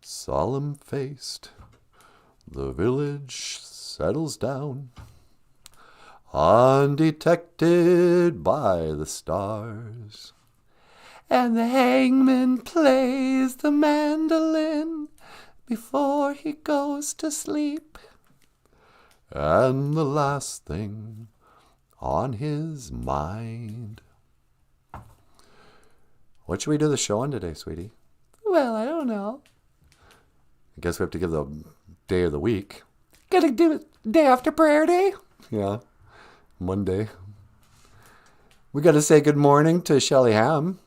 Solemn-faced, the village settles down, undetected by the stars. And the hangman plays the mandolin before he goes to sleep. And the last thing on his mind. What should we do the show on today, sweetie? Well, I don't know. I guess we have to give the day of the week. Gotta do it day after prayer day? Yeah, Monday. We gotta say good morning to Shelly Ham.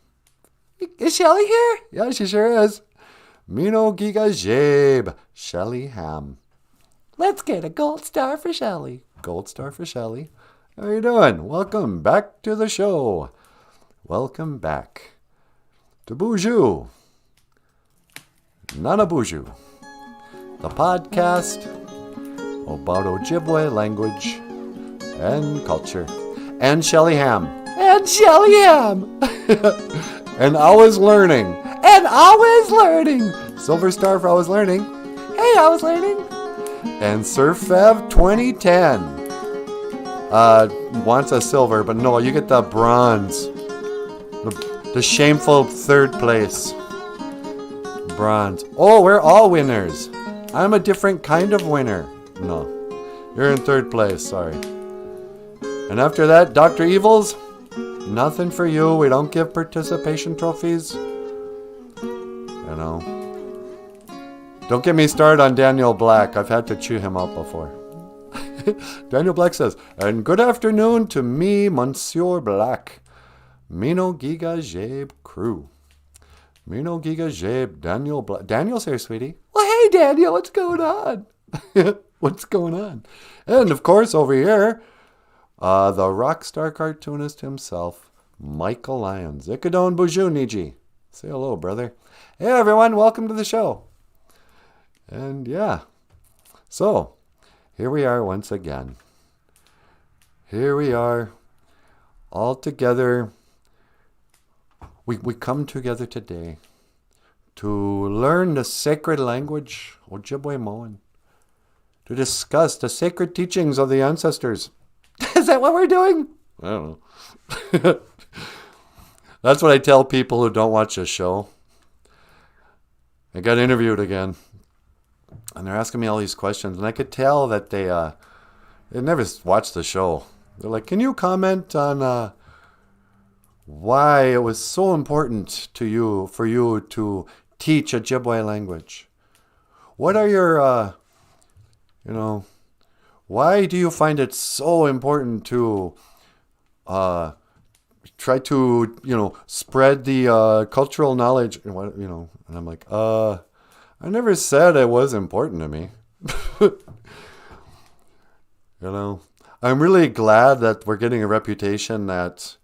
Is Shelly here? Yeah, she sure is. Mino Giga Jabe, Shelly Ham. Let's get a gold star for Shelly. Gold star for Shelly. How are you doing? Welcome back to the show. Welcome back to Boozhoo Nanaboozhoo, the podcast about Ojibwe language and culture. And Shelly Ham. And Shelly Ham. And always learning. And always learning. Silver star for always learning. Hey, I was learning. And SurfFev 2010 wants a silver, but no, you get the bronze. The shameful third place. Bronze. Oh, we're all winners. I'm a different kind of winner. No, you're in third place, sorry. And after that, Dr. Evils, nothing for you. We don't give participation trophies. You know. Don't get me started on Daniel Black. I've had to chew him out before. Daniel Black says, and good afternoon to me, Monsieur Black. Mino Giga Jabe crew. Mino Giga Jabe, Daniel Black. Daniel's here, sweetie. Well, hey, Daniel, what's going on? What's going on? And, of course, over here, the rock star cartoonist himself, Michael Lyons. Ikadon Boozhoo Niji. Say hello, brother. Hey, everyone. Welcome to the show. And, yeah. So, here we are once again. Here we are, all together. We come together today to learn the sacred language, Ojibwe Moan, to discuss the sacred teachings of the ancestors. Is that what we're doing? I don't know. That's what I tell people who don't watch the show. I got interviewed again, and they're asking me all these questions, and I could tell that they never watched the show. They're like, can you comment on why it was so important to you, for you to teach Ojibwe language? What are your, why do you find it so important to try to, spread the cultural knowledge? And I'm like, I never said it was important to me. I'm really glad that we're getting a reputation that,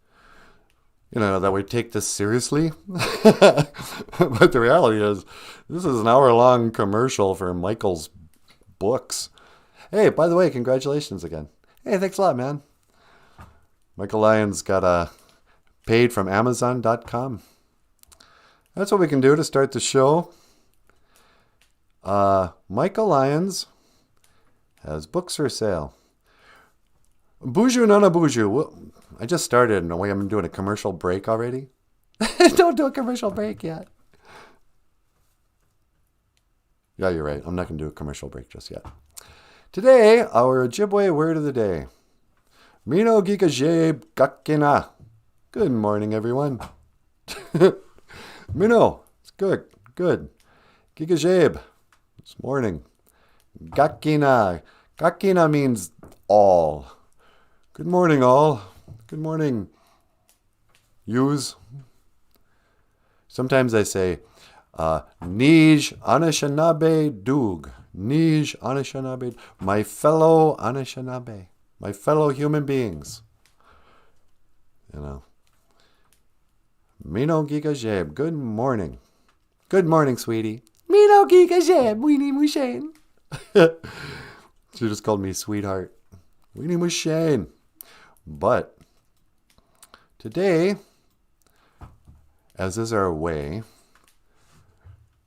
that we take this seriously. But the reality is, this is an hour-long commercial for Michael's books. Hey, by the way, congratulations again. Hey, thanks a lot, man. Michael Lyons got paid from Amazon.com. That's what we can do to start the show. Michael Lyons has books for sale. Boozhoo Nanaboozhoo. I just started, and I'm doing a commercial break already. Don't do a commercial break yet. Yeah, you're right. I'm not going to do a commercial break just yet. Today, our Ojibwe word of the day. Mino Giga Jabe Gakina. Good morning, everyone. Mino, it's good. Good. Giga Jabe. It's morning. Gakina. Gakina means all. Good morning, all. Good morning, yous. Sometimes I say, Nij Anishinaabe Doog. Nij Anishinaabe. My fellow Anishinaabe. My fellow human beings. Mino Giga Jabe. Good morning. Good morning, sweetie. Mino Giga Jabe. Weenie Mushane. She just called me sweetheart. Weenie Mushane. But today, as is our way,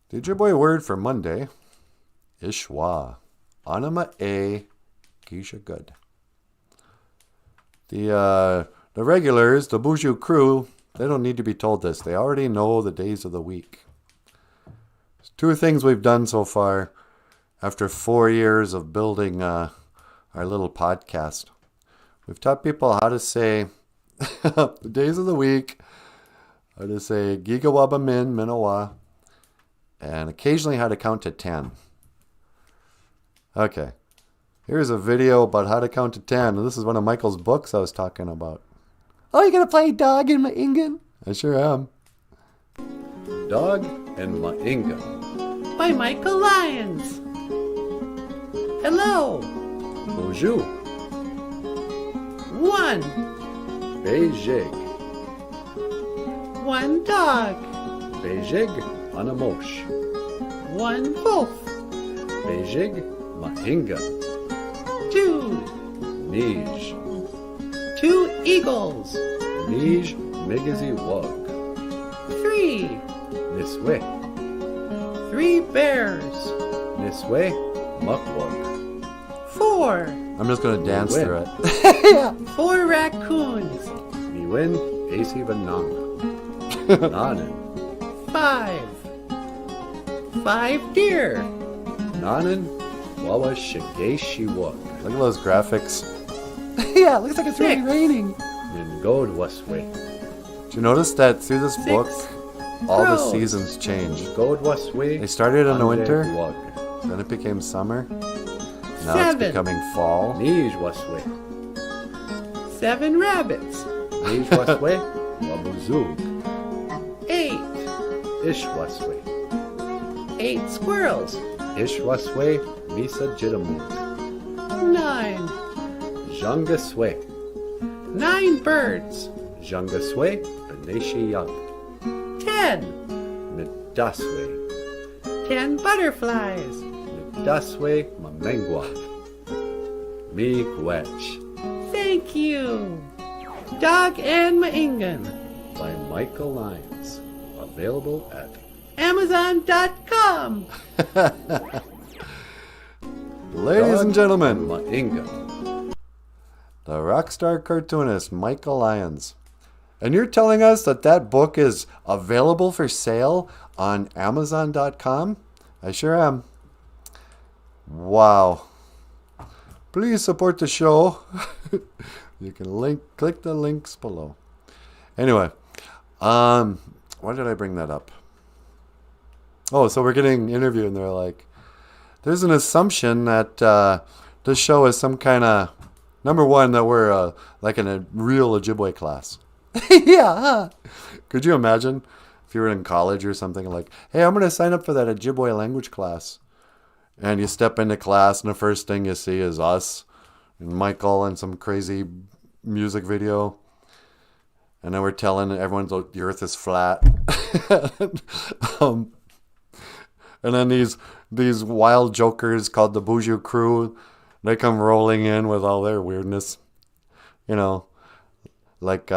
The Ojibwe word for Monday is schwa. Anima e gisha good. The regulars, the Boozhoo crew, they don't need to be told this. They already know the days of the week. There's two things we've done so far after 4 years of building our little podcast. We've taught people how to say the days of the week, how to say gigawaba min, minawa, and occasionally how to count to 10. Okay, here's a video about how to count to 10. This is one of Michael's books I was talking about. Oh, you gonna play Dog and Ma'ingan? I sure am. Dog and Ma'ingan by Michael Lyons. Hello. Boozhoo. 1. Beijig. 1 dog. Beijig Anamosh. 1 wolf. Beijig Ma'ingan. 2. Nij. 2 eagles. Nij Migazi Wug. 3. Niswe. 3 bears. Niswe Mukwug. 4. I'm just going to dance Win. through it. Yeah. 4 raccoons. Niwin Asi Vanang. Nanan. 5. 5 deer. Nanan Wawa Shigeshi Wug. Look at those graphics. Yeah, it looks like it's really 6. raining. Ningod Waswe. Did you notice that through this 6 book, all the crows. seasons change? God Waswe. They started in the winter, Wug. then it became summer. Now 7. it's becoming fall. Nij Waswe. 7 rabbits. Nij Waswe. Wabuzug. 8. Ish Waswe. 8 squirrels. Ish Waswe. Misa Jidamut. 9. Jangaswe. 9 birds. Jangaswe. Beneshi Yug. 10. Midaswe. 10 butterflies. Midaswe Mamengwa. Miigwech. Thank you. Dog and Ma'ingan. By Michael Lyons. Available at Amazon.com. Ladies and gentlemen, Ma'inga. the rockstar cartoonist Michael Lyons. And you're telling us that that book is available for sale on Amazon.com? I sure am. Wow. Please support the show. You can click the links below. Anyway, why did I bring that up? Oh, so we're getting interviewed and they're like, there's an assumption that this show is some kind of, number one, that we're like in a real Ojibwe class. Yeah, huh? Could you imagine if you were in college or something like, hey, I'm going to sign up for that Ojibwe language class. And you step into class and the first thing you see is us and Michael and some crazy music video. And then we're telling everyone the earth is flat. And then these wild jokers called the Boozhoo crew, they come rolling in with all their weirdness. You know, like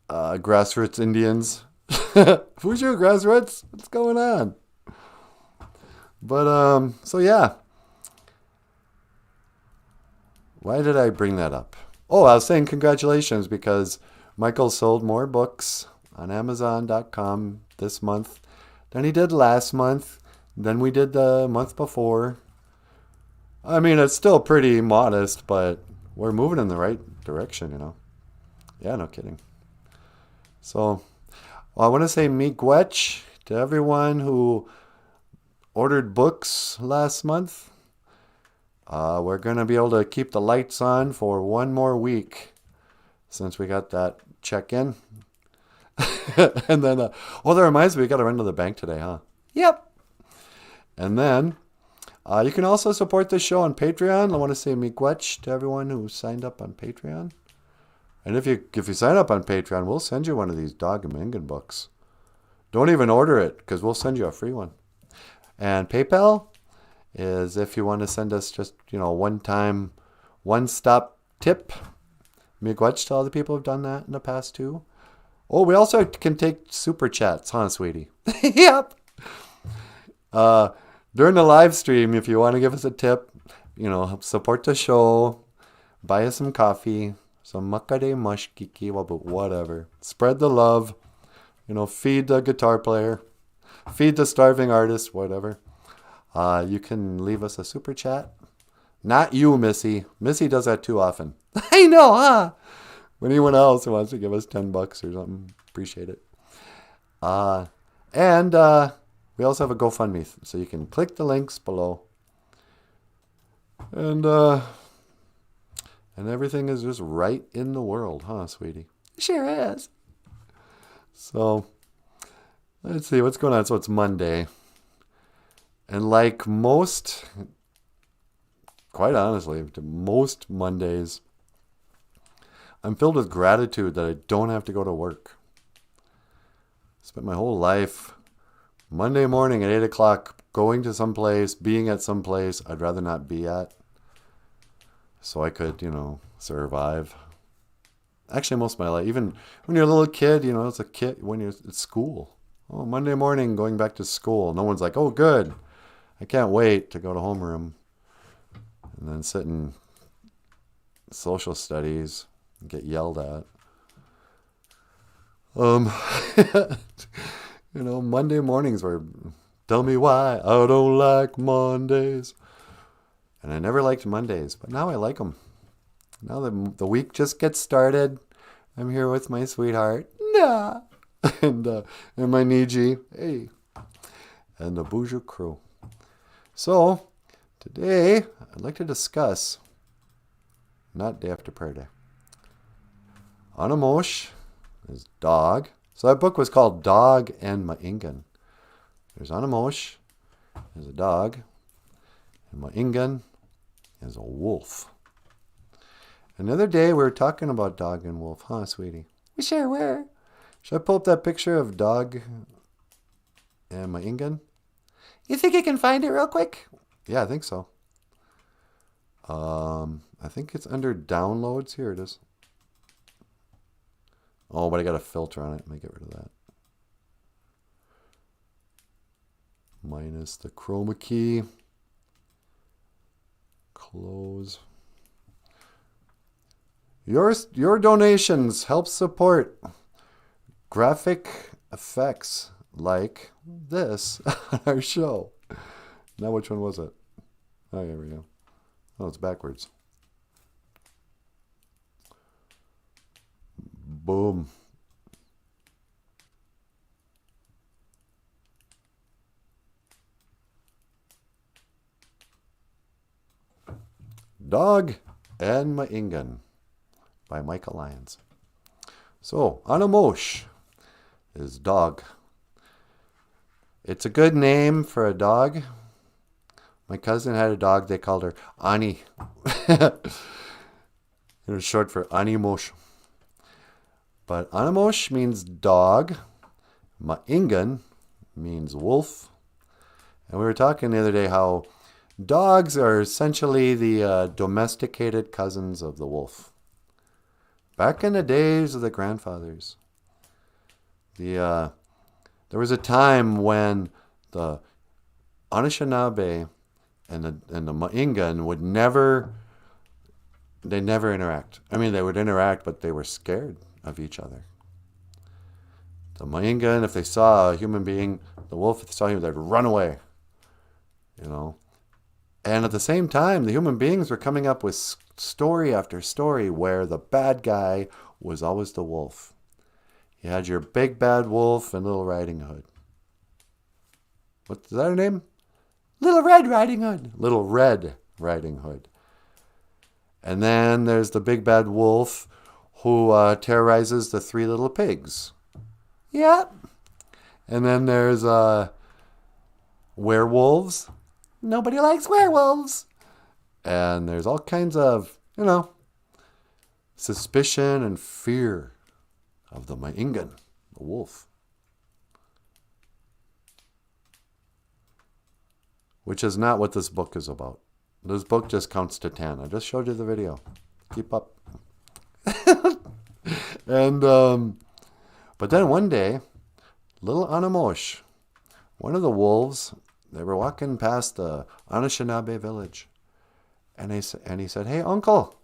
grassroots Indians. Boozhoo grassroots? What's going on? But, so yeah. Why did I bring that up? Oh, I was saying congratulations because Michael sold more books on Amazon.com this month than he did last month, than we did the month before. I mean, it's still pretty modest, but we're moving in the right direction, you know. Yeah, no kidding. So, I want to say miigwech to everyone who ordered books last month. We're going to be able to keep the lights on for one more week since we got that check-in. And then, that reminds me, we got to run to the bank today, huh? Yep. And then, you can also support this show on Patreon. I want to say miigwech to everyone who signed up on Patreon. And if you sign up on Patreon, we'll send you one of these Dog and Ma'ingan books. Don't even order it, because we'll send you a free one. And PayPal is if you want to send us just, one-time, one-stop tip. Miigwech to all the people who've done that in the past too. Oh, we also can take super chats, huh, sweetie? Yep. During the live stream, if you want to give us a tip, help support the show, buy us some coffee, some makare mashkiki, whatever. Spread the love, feed the guitar player, feed the starving artist, whatever. You can leave us a super chat. Not you, Missy. Missy does that too often. I know, huh? Anyone else who wants to give us $10 or something, appreciate it. And we also have a GoFundMe, so you can click the links below. And everything is just right in the world, huh, sweetie? Sure is. So, let's see, what's going on? So it's Monday. And like quite honestly, most Mondays, I'm filled with gratitude that I don't have to go to work. I spent my whole life Monday morning at 8 o'clock going to some place, being at some place I'd rather not be at, so I could, survive. Actually, most of my life, even when you're a little kid, as a kid, when you're at school. Oh, Monday morning going back to school. No one's like, oh, good. I can't wait to go to homeroom and then sit in social studies and get yelled at. Monday mornings were, tell me why I don't like Mondays. And I never liked Mondays, but now I like them. Now the week just gets started. I'm here with my sweetheart. Nah. and my Niji. Hey. And the Boozhoo crew. So, today, I'd like to discuss, not day after prayer day. Anamosh is dog. So that book was called Dog and Ma'ingan. There's Anamosh, is a dog, and Ma'ingan is a wolf. Another day we were talking about dog and wolf, huh, sweetie? We sure were. Should I pull up that picture of dog and Ma'ingan? You think you can find it real quick? Yeah, I think so. I think it's under downloads. Here it is. Oh, but I got a filter on it. Let me get rid of that. Minus the chroma key. Close. Your donations help support graphic effects like this on our show. Now, which one was it? Oh, here we go. Oh, it's backwards. Boom. Dog and Ma'ingan by Michael Lyons. So, Anamosh is dog. It's a good name for a dog. My cousin had a dog. They called her Ani. It was short for Animosh. But Anamosh means dog. Ma'ingan means wolf. And we were talking the other day how dogs are essentially the domesticated cousins of the wolf. Back in the days of the grandfathers, there was a time when the Anishinaabe and the Ma'ingan would never interact. I mean, they would interact, but they were scared of each other. The Ma'ingan, if they saw a human being, the wolf, if they saw him, they'd run away. And at the same time, the human beings were coming up with story after story where the bad guy was always the wolf. You had your big bad wolf and Little Riding Hood. What's that her name? Little Red Riding Hood. Little Red Riding Hood. And then there's the big bad wolf who terrorizes the three little pigs. Yep. And then there's werewolves. Nobody likes werewolves. And there's all kinds of, suspicion and fear of the Ma'ingan, the wolf. Which is not what this book is about. This book just counts to 10. I just showed you the video. Keep up. And But then one day, little Anamosh, one of the wolves, they were walking past the Anishinaabe village. And he said, hey, uncle,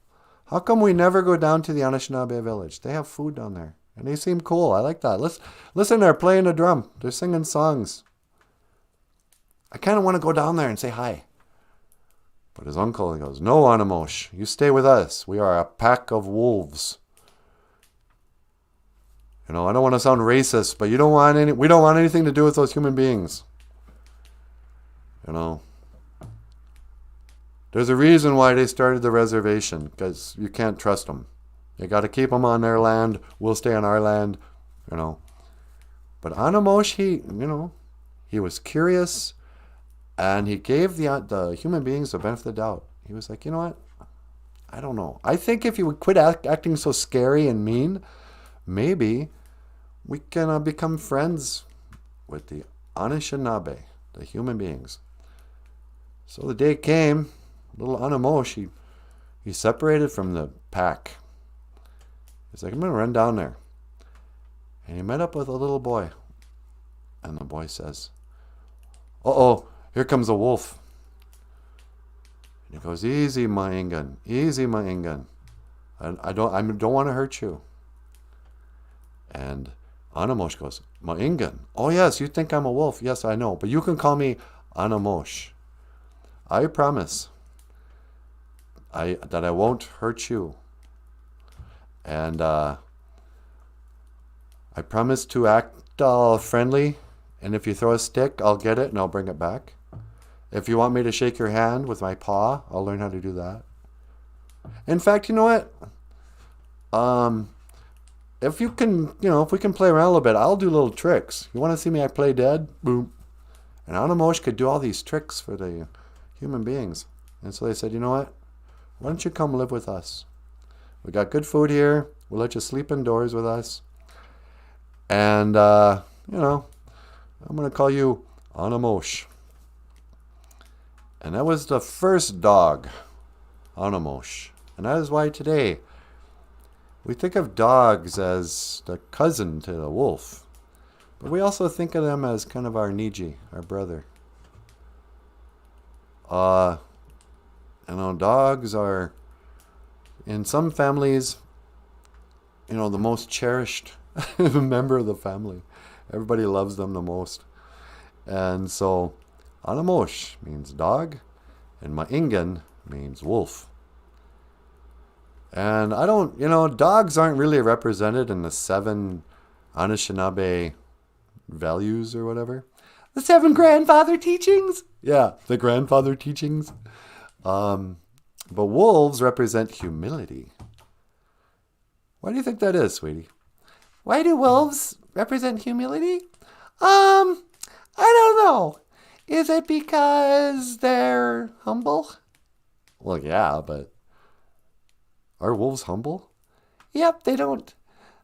how come we never go down to the Anishinaabe village? They have food down there. And they seem cool. I like that. Listen, they're playing a drum. They're singing songs. I kind of want to go down there and say hi. But his uncle, he goes, no, Anamosh, you stay with us. We are a pack of wolves. I don't want to sound racist, but we don't want anything to do with those human beings. There's a reason why they started the reservation, because you can't trust them. You got to keep them on their land. We'll stay on our land, But Anamosh, he was curious, and he gave the human beings the benefit of the doubt. He was like, you know what? I don't know. I think if you would quit acting so scary and mean, maybe we can become friends with the Anishinaabe, the human beings. So the day came, little Anamosh, he separated from the pack. He's like, I'm going to run down there. And he met up with a little boy. And the boy says, uh-oh, here comes a wolf. And he goes, easy, my Ingan. Easy, my Ingan. I don't want to hurt you. And Anamosh goes, my Ingan. Oh, yes, you think I'm a wolf. Yes, I know. But you can call me Anamosh. I promise that I won't hurt you. And I promise to act all friendly. And if you throw a stick, I'll get it and I'll bring it back. If you want me to shake your hand with my paw, I'll learn how to do that. In fact, you know what? If you can, if we can play around a little bit, I'll do little tricks. You want to see me? I play dead? Boom. And Anamosh could do all these tricks for the human beings. And so they said, you know what? Why don't you come live with us? We got good food here. We'll let you sleep indoors with us. And, I'm going to call you Anamosh. And that was the first dog, Anamosh. And that is why today we think of dogs as the cousin to the wolf. But we also think of them as kind of our Niji, our brother. Dogs are, in some families, the most cherished member of the family. Everybody loves them the most. And so, Anamosh means dog, and Maingan means wolf. And dogs aren't really represented in the 7 Anishinaabe values or whatever. The 7 grandfather teachings? Yeah, the grandfather teachings. But wolves represent humility. Why do you think that is, sweetie? Why do wolves represent humility? I don't know. Is it because they're humble? Well, yeah, but are wolves humble? Yep, they don't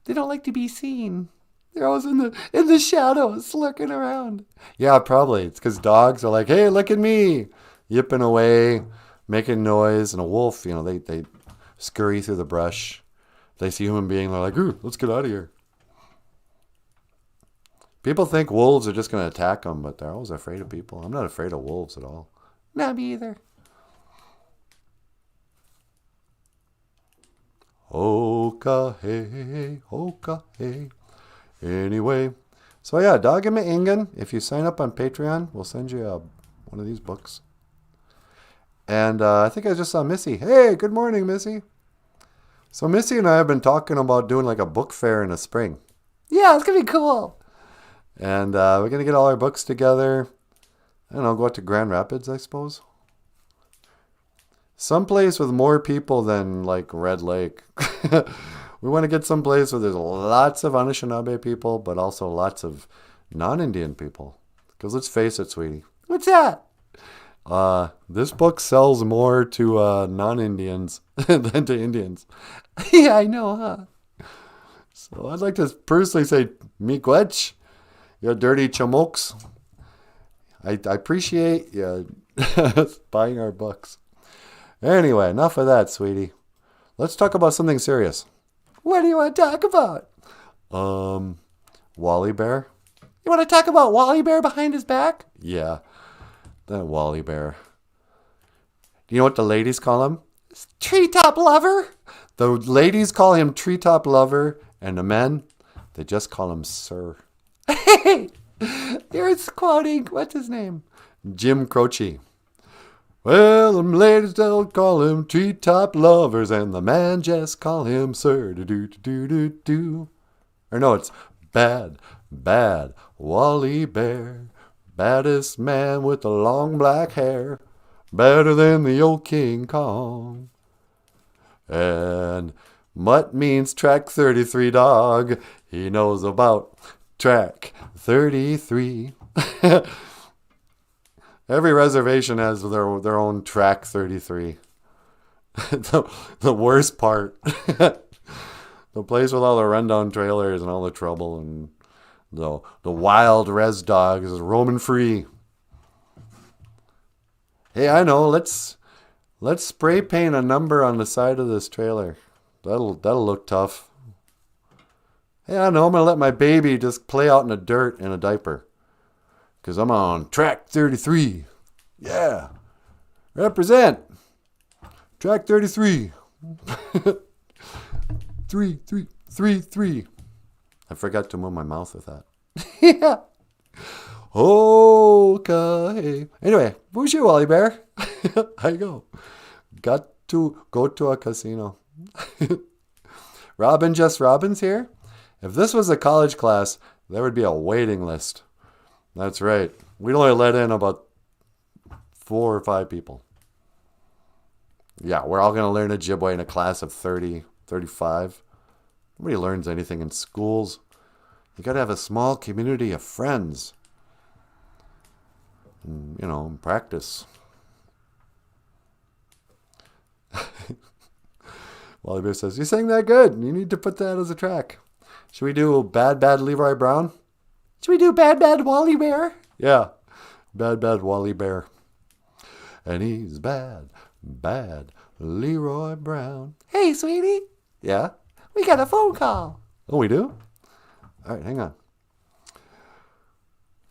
like to be seen. They're always in the shadows, lurking around. Yeah, probably. It's because dogs are like, hey, look at me, yipping away, making noise, and a wolf, they scurry through the brush. They see a human being, they're like, ooh, let's get out of here. People think wolves are just going to attack them, but they're always afraid of people. I'm not afraid of wolves at all. Not me either. Hoka hey, hoka hey. Anyway, so yeah, Dog and Maingan. If you sign up on Patreon, we'll send you one of these books. And I think I just saw Missy. Hey, good morning, Missy. So Missy and I have been talking about doing like a book fair in the spring. Yeah, it's going to be cool. And we're going to get all our books together. I don't know, go out to Grand Rapids, I suppose. Someplace with more people than like Red Lake. We want to get someplace where there's lots of Anishinaabe people, but also lots of non-Indian people. Because let's face it, sweetie. What's that? This book sells more to non-Indians than to Indians. Yeah, I know, huh? So I'd like to personally say, miigwech, you dirty chamokes. I appreciate you buying our books. Anyway, enough of that, sweetie. Let's talk about something serious. What do you want to talk about? Wally Bear? You want to talk about Wally Bear behind his back? Yeah, that Wally Bear. Do you know what the ladies call him? Treetop lover? The ladies call him Treetop Lover, and the men, they just call him Sir. Hey, you're quoting, what's his name? Jim Croce. Well, the ladies don't call him Treetop Lovers, and the man just call him Sir. Do. Or no, it's bad Wally Bear. Baddest man with the long black hair. Better than the old King Kong. And Mutt means track 33 dog. He knows about track 33. Every reservation has their own track 33. the worst part. The place with all the rundown trailers and all the trouble and the wild res dogs is roaming free. Hey, I know. Let's spray paint a number on the side of this trailer. That'll look tough. Hey, I know. I'm gonna let my baby just play out in the dirt in a diaper, 'cause I'm on track 33. Yeah, represent track 33. 3. I forgot to move my mouth with that. Yeah. Okay. Anyway, Boozhoo, Wally Bear. I go. Got to go to a casino. Robin's here. If this was a college class, there would be a waiting list. That's right. We'd only let in about 4 or 5 people. Yeah, we're all going to learn Ojibwe in a class of 30, 35. Nobody learns anything in schools. You got to have a small community of friends. And, practice. Wally Bear says, "You sang that good. You need to put that as a track. Should we do Bad Leroy Brown?" Should we do Bad Wally Bear? Yeah. Bad Wally Bear. And he's bad Leroy Brown. Hey, sweetie. Yeah? We got a phone call. Oh, we do? All right, hang on.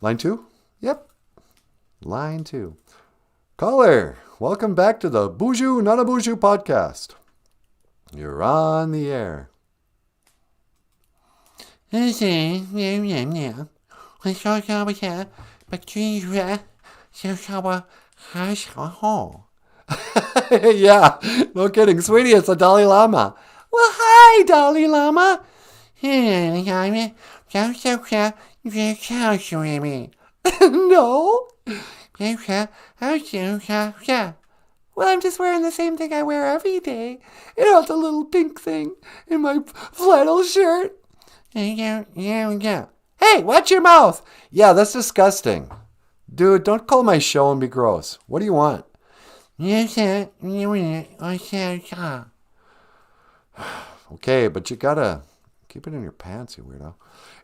Line 2? Yep. Line 2. Caller, welcome back to the Boozhoo Nanaboozhoo podcast. You're on the air. Yeah, no kidding. Sweetie, it's the Dalai Lama. Well, hi, Dalai Lama. No. Well, I'm just wearing the same thing I wear every day. It's a little pink thing in my flannel shirt. Hey, watch your mouth. Yeah, that's disgusting. Dude, don't call my show and be gross. What do you want? Okay, but you gotta keep it in your pants, you weirdo.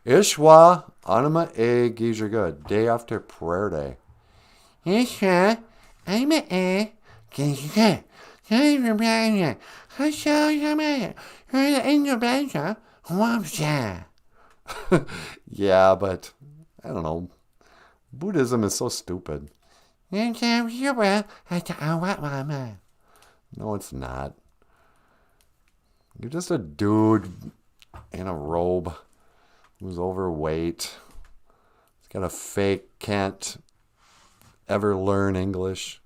Ishwa Anima E Geezer Good. Day after prayer day. Ishwa Anima E Geezer Good. Yeah, but I don't know. Buddhism is so stupid. No, it's not. You're just a dude in a robe who's overweight. He's got a fake, can't ever learn English.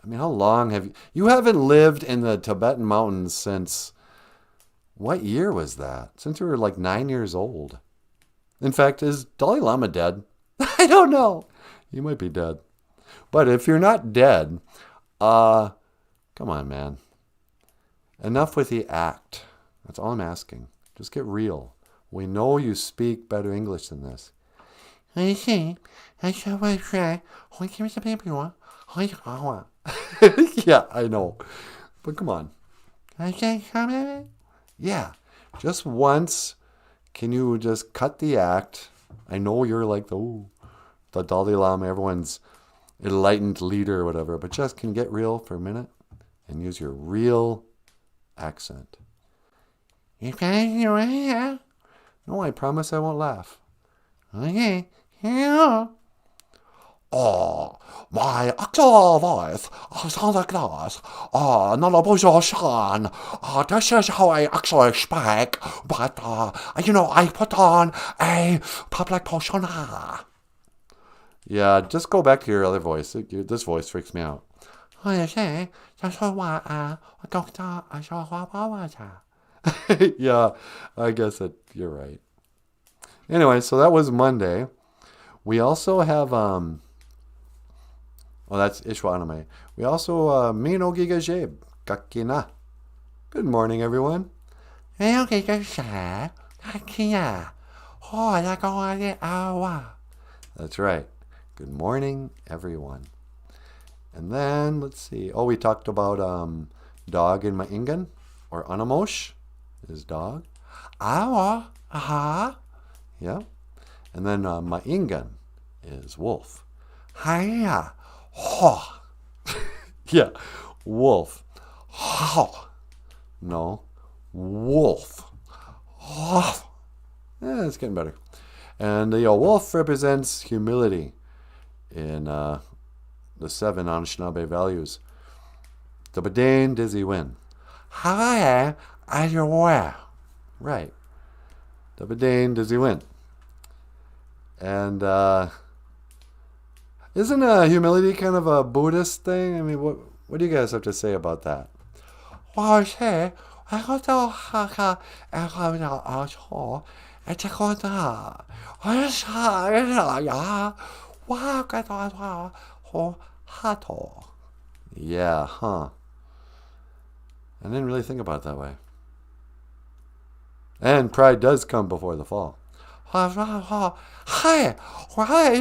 I mean, how long have you... You haven't lived in the Tibetan mountains since... What year was that? Since you were like 9 years old. In fact, is Dalai Lama dead? I don't know. He might be dead. But if you're not dead, come on, man. Enough with the act. That's all I'm asking. Just get real. We know you speak better English than this. Yeah, I know. But come on. Yeah. Just once, can you just cut the act? I know you're like the Dalai Lama, everyone's enlightened leader or whatever, but just can you get real for a minute and use your real accent. No, I promise I won't laugh. Okay, yeah. Oh, my actual voice sounds like this. Nanaboozhoo-san. This is how I actually speak, but, I put on a public persona. Yeah, just go back to your other voice. This voice freaks me out. Okay, that's what Dr. Yeah, I guess that you're right. Anyway, so that was Monday. We also have that's Ishwa Anime. We also Mino Giga Jeb Kakina. Good morning, everyone. Okay, Kakina. Oh, that's going to get That's right. Good morning, everyone. And then let's see. Oh, we talked about dog in Maingan or Anamosh is dog. Awa. Yeah. And then Maingan is wolf. Hiya. Oh. Yeah, wolf. Oh. No, wolf. Oh. Yeah, it's getting better. And the wolf represents humility in the 7 Anishinaabe values. The Badain Dizzy Win. Hi, are you aware? Right. The Badain Dizzy Win. And isn't humility kind of a Buddhist thing? I mean, what do you guys have to say about that? Well, say, I got to haka and come out all. It's a good Yeah, huh. I didn't really think about it that way. And pride does come before the fall. Hey, Hey,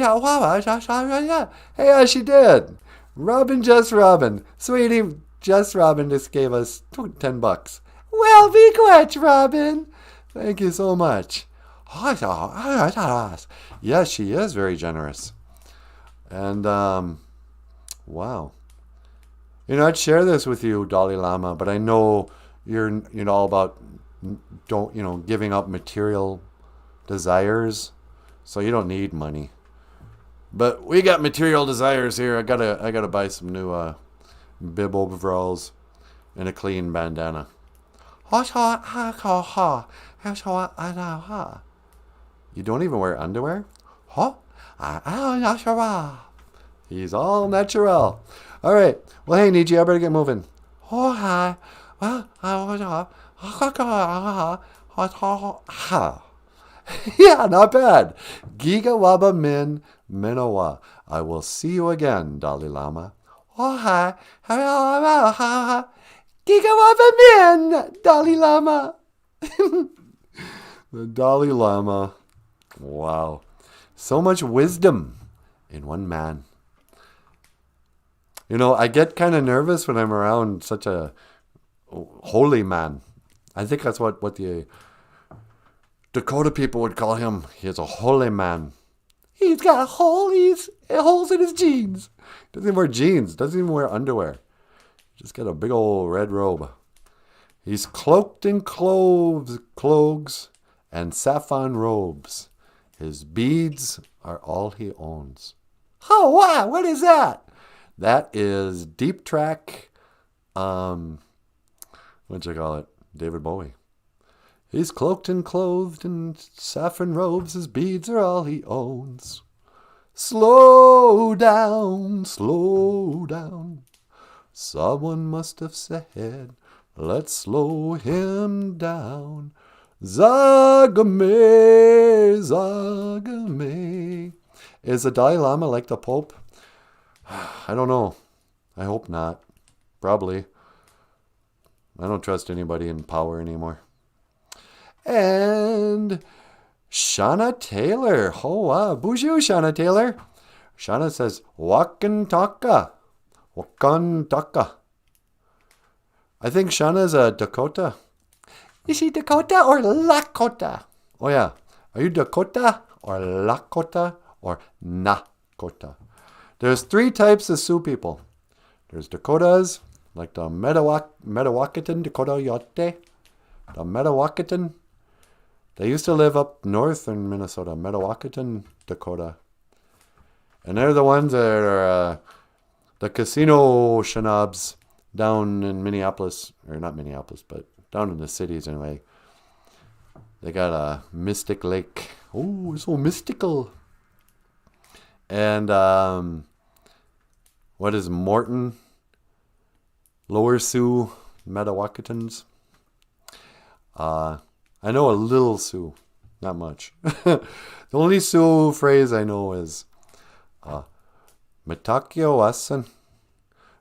yeah, she did. Robin. Sweetie, Just Robin just gave us $10. Well, be quiet, Robin. Thank you so much. Yes, she is very generous. And, wow. I'd share this with you, Dalai Lama, but I know you're all about giving up material desires, so you don't need money. But we got material desires here. I gotta buy some new bib overalls and a clean bandana. You don't even wear underwear? He's all natural. All right. Well, hey, Niji, I better get moving. Yeah, not bad. Giga Waba Min Minowa. I will see you again, Dalai Lama. Giga Waba Min, Dalai Lama. The Dalai Lama. Wow. So much wisdom in one man. I get kind of nervous when I'm around such a holy man. I think that's what the Dakota people would call him. He is a holy man. He's got holes in his jeans. Doesn't even wear jeans. Doesn't even wear underwear. Just got a big old red robe. He's cloaked in clogs and saffron robes. His beads are all he owns. Oh, wow. What is that? That is Deep Track, David Bowie. He's cloaked and clothed in saffron robes, his beads are all he owns. Slow down, someone must have said, let's slow him down. Zagame. Is the Dalai Lama like the Pope? I don't know. I hope not. Probably. I don't trust anybody in power anymore. And Shauna Taylor. Oh, wow. Boozhoo, Shauna Taylor. Shauna says, Wakantaka. I think Shauna's a Dakota. Is she Dakota or Lakota? Oh, yeah. Are you Dakota or Lakota or Nakota? There's 3 types of Sioux people. There's Dakotas, like the Metawakitan, Dakota Yote, the Metawakitan, They used to live up north in Minnesota, Metawakan, Dakota. And they're the ones that are the casino shenobs down in Minneapolis, or not Minneapolis, but down in the cities anyway. They got a Mystic Lake. Oh, it's so mystical. And what is Morton? Lower Sioux, Metawakatons. I know a little Sioux, not much. The only Sioux phrase I know is Matakio Asan.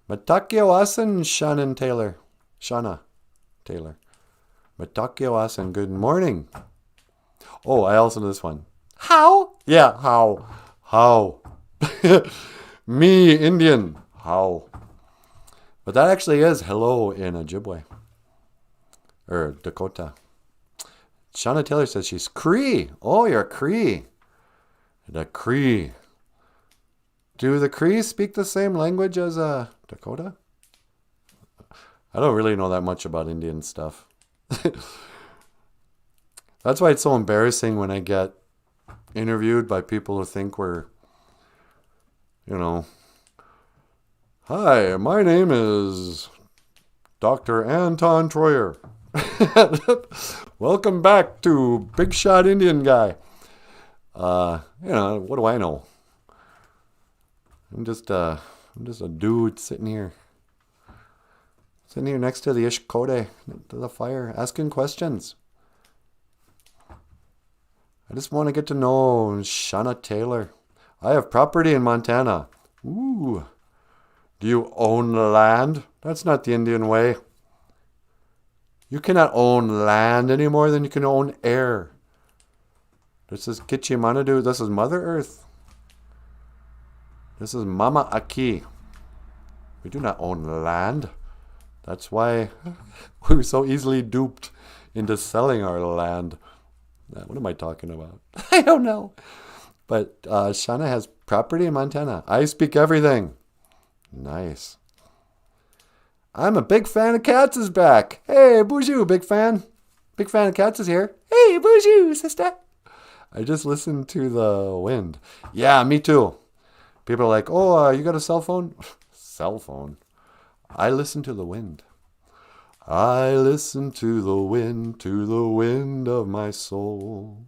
Matakio Asan, Shannon Taylor. Shauna Taylor. Matakio Asan, good morning. Oh, I also know this one. How? Yeah, how? How? Me, Indian. How? But that actually is hello in Ojibwe. Or Dakota. Shauna Taylor says she's Cree. Oh, you're a Cree. The Cree. Do the Cree speak the same language as Dakota? I don't really know that much about Indian stuff. That's why it's so embarrassing when I get interviewed by people who think we're, hi, my name is Dr. Anton Troyer. Welcome back to Big Shot Indian Guy. What do I know? I'm just a dude sitting here next to the Ishkode, to the fire, asking questions. I just want to get to know Shauna Taylor. I have property in Montana. Ooh. Do you own land? That's not the Indian way. You cannot own land any more than you can own air. This is Kichimanadu. This is Mother Earth. This is Mama Aki. We do not own land. That's why we were so easily duped into selling our land. What am I talking about? I don't know. But Shauna has property in Montana. I speak everything. Nice. I'm a big fan of Cats is back. Hey, Boozhoo, big fan. Big fan of Cats is here. Hey, Boozhoo, sister. I just listened to the wind. Yeah, me too. People are like, oh, you got a cell phone? Cell phone? I listen to the wind. I listen to the wind of my soul.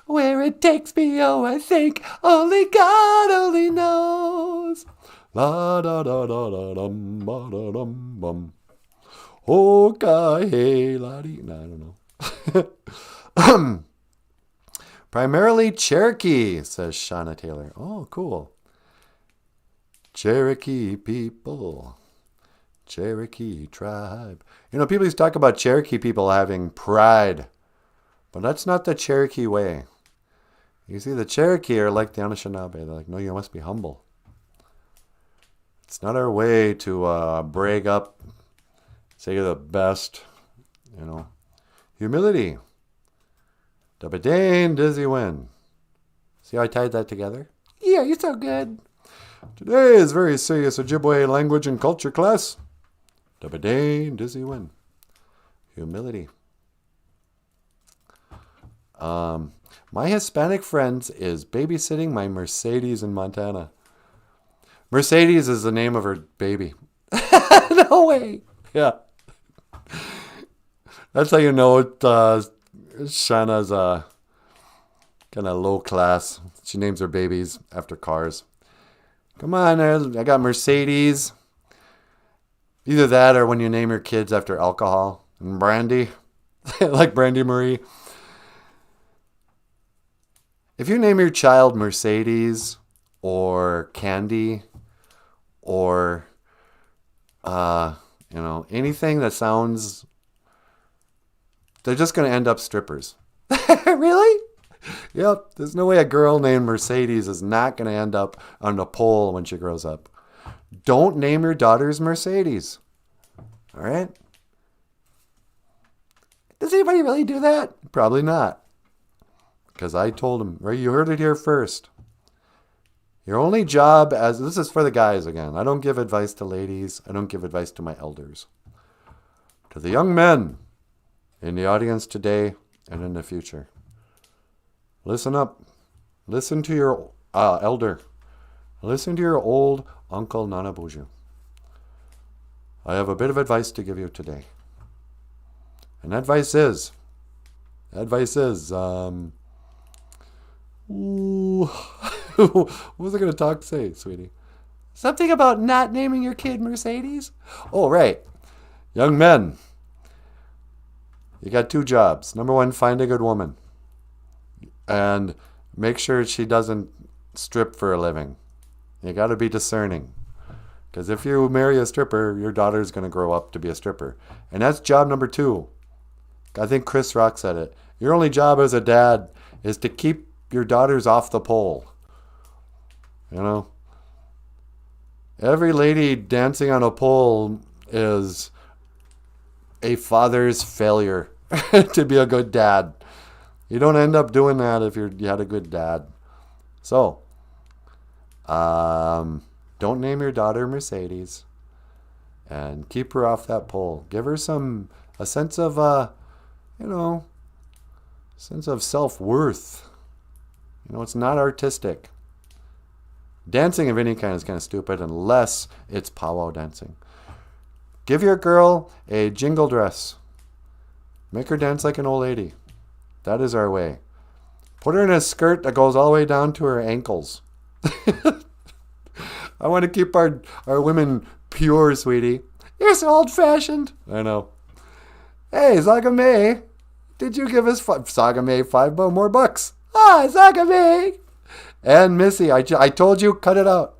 Where it takes me, oh, I think only God only knows. La da da da da dum ba da dum bum. Oh, ka hey la dee. No, I don't know. Primarily Cherokee, says Shauna Taylor. Oh, cool. Cherokee people. Cherokee tribe. People used to talk about Cherokee people having pride. But that's not the Cherokee way. You see, the Cherokee are like the Anishinaabe. They're like, no, you must be humble. It's not our way to brag up, say you're the best. Humility. Dabadane dizzy win. See how I tied that together? Yeah, you're so good. Today is very serious Ojibwe language and culture class. Dabadane dizzy win. Humility. My Hispanic friends is babysitting my Mercedes in Montana. Mercedes is the name of her baby. No way. Yeah. That's how you know it. Shauna's kind of low class. She names her babies after cars. Come on, I got Mercedes. Either that or when you name your kids after alcohol and brandy, like Brandy Marie. If you name your child Mercedes or Candy or, anything that sounds, they're just going to end up strippers. Really? Yep. There's no way a girl named Mercedes is not going to end up on a pole when she grows up. Don't name your daughters Mercedes. All right? Does anybody really do that? Probably not. Because I told them, right? You heard it here first. Your only job this is for the guys again. I don't give advice to ladies. I don't give advice to my elders. To the young men in the audience today, and in the future. Listen up. Listen to your elder. Listen to your old Uncle Nanaboozhoo. I have a bit of advice to give you today. And advice is, ooh, what was I going to say, sweetie? Something about not naming your kid Mercedes? Oh, right. Young men, you got 2 jobs. Number 1, find a good woman. And make sure she doesn't strip for a living. You got to be discerning. Because if you marry a stripper, your daughter's going to grow up to be a stripper. And that's job number 2. I think Chris Rock said it. Your only job as a dad is to keep your daughters off the pole. You know? Every lady dancing on a pole is a father's failure to be a good dad. You don't end up doing that if you had a good dad. So, don't name your daughter Mercedes. And keep her off that pole. Give her a sense of, sense of self-worth. It's not artistic. Dancing of any kind is kind of stupid unless it's powwow dancing. Give your girl a jingle dress. Make her dance like an old lady. That is our way. Put her in a skirt that goes all the way down to her ankles. I want to keep our women pure, sweetie. You're so old-fashioned. I know. Hey, Zagame, did you give us Zagame $5 more bucks? Ah, Zagame. And Missy, I told you, cut it out.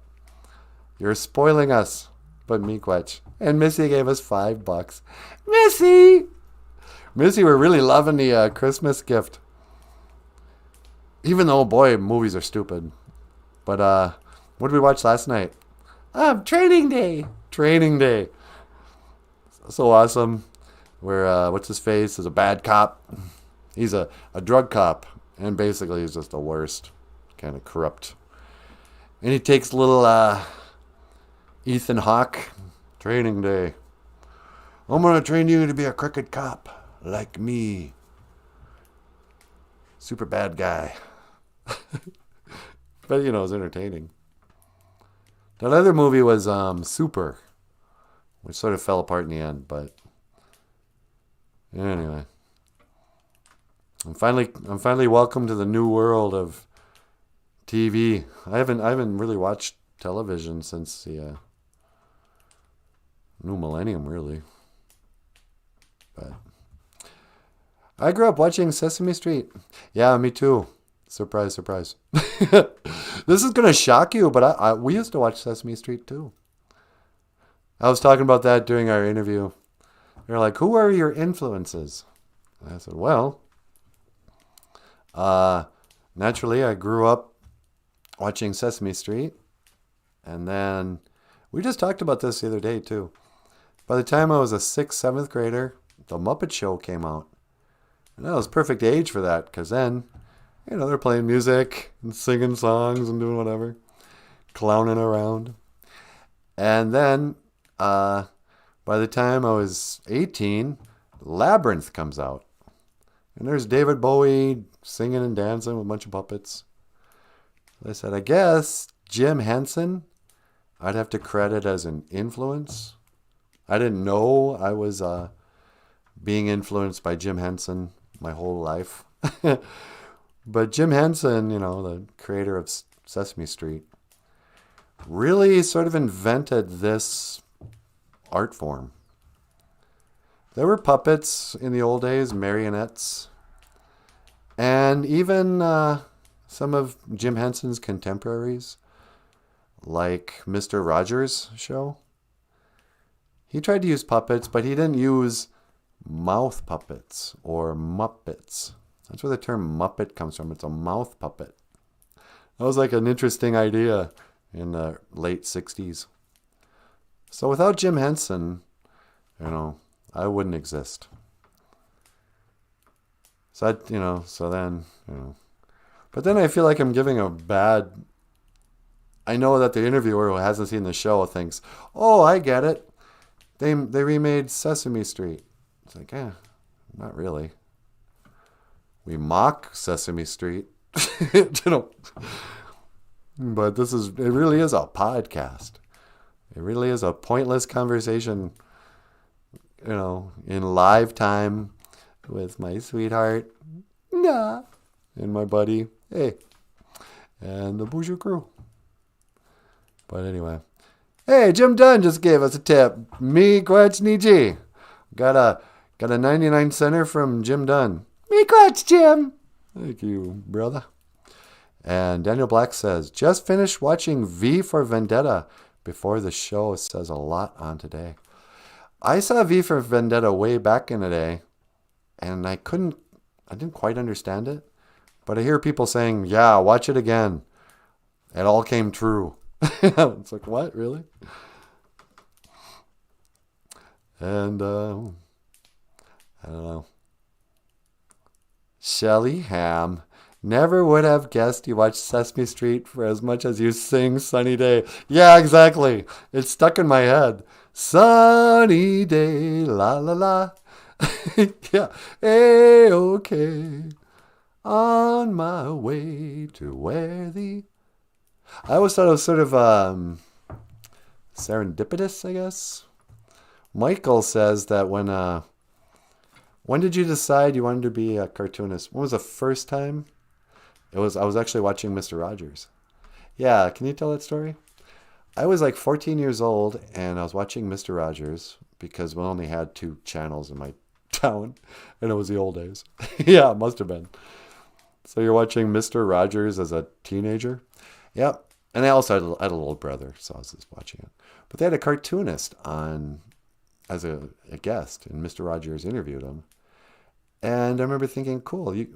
You're spoiling us. But Miigwech. And Missy gave us $5. Missy, we're really loving the Christmas gift. Even though, boy, movies are stupid. But what did we watch last night? Training Day. Training Day. So awesome. Where, what's his face, is a bad cop. He's a drug cop. And basically he's just the worst. Kind of corrupt. And he takes little Ethan Hawke. Training Day. I'm going to train you to be a crooked cop. Like me. Super bad guy. But, it's entertaining. That other movie was Super. Which sort of fell apart in the end, but anyway. I'm finally welcome to the new world of TV. I haven't really watched television since the new millennium, really. But I grew up watching Sesame Street. Yeah, me too. Surprise, surprise. This is gonna shock you, but we used to watch Sesame Street too. I was talking about that during our interview. They're like, "Who are your influences?" And I said, "Well, naturally, I grew up watching Sesame Street, and then we just talked about this the other day too. By the time I was a 6th, 7th grader, The Muppet Show came out, and that was perfect age for that, because then, they're playing music and singing songs and doing whatever, clowning around, and then by the time I was 18, Labyrinth comes out, and there's David Bowie singing and dancing with a bunch of puppets. I said, I guess Jim Henson, I'd have to credit as an influence. I didn't know I was being influenced by Jim Henson my whole life. But Jim Henson, the creator of Sesame Street, really sort of invented this art form. There were puppets in the old days, marionettes, and even some of Jim Henson's contemporaries, like Mr. Rogers' show. He tried to use puppets, but he didn't use mouth puppets or Muppets. That's where the term Muppet comes from. It's a mouth puppet. That was like an interesting idea in the late 60s. So without Jim Henson, I wouldn't exist. So but then I feel like I'm giving a bad. I know that the interviewer who hasn't seen the show thinks, "Oh, I get it. They remade Sesame Street." It's like, not really. We mock Sesame Street. You know. But it really is a podcast. It really is a pointless conversation, you know, in live time with my sweetheart, nah, and my buddy, hey, and the Boozhoo crew. But anyway, hey, Jim Dunn just gave us a tip. Me Quetch Niji. Got a 99 center from Jim Dunn. Me Quetch, Jim. Thank you, brother. And Daniel Black says, just finished watching V for Vendetta before the show. Says a lot on today. I saw V for Vendetta way back in the day, and I didn't quite understand it. But I hear people saying, yeah, watch it again. It all came true. It's like, what, really? And, I don't know. Shelly Ham. Never would have guessed you watched Sesame Street for as much as you sing Sunny Day. Yeah, exactly. It's stuck in my head. Sunny day, la la la. Yeah. A-okay. On my way to where the... I always thought it was sort of serendipitous, I guess. Michael says that when did you decide you wanted to be a cartoonist? When was the first time? I was actually watching Mr. Rogers. Yeah, can you tell that story? I was like 14 years old, and I was watching Mr. Rogers because we only had 2 channels in my town, and it was the old days. Yeah, it must have been. So you're watching Mr. Rogers as a teenager? Yep. And I also had a little brother, so I was just watching it. But they had a cartoonist on as a guest, and Mr. Rogers interviewed him. And I remember thinking, cool. It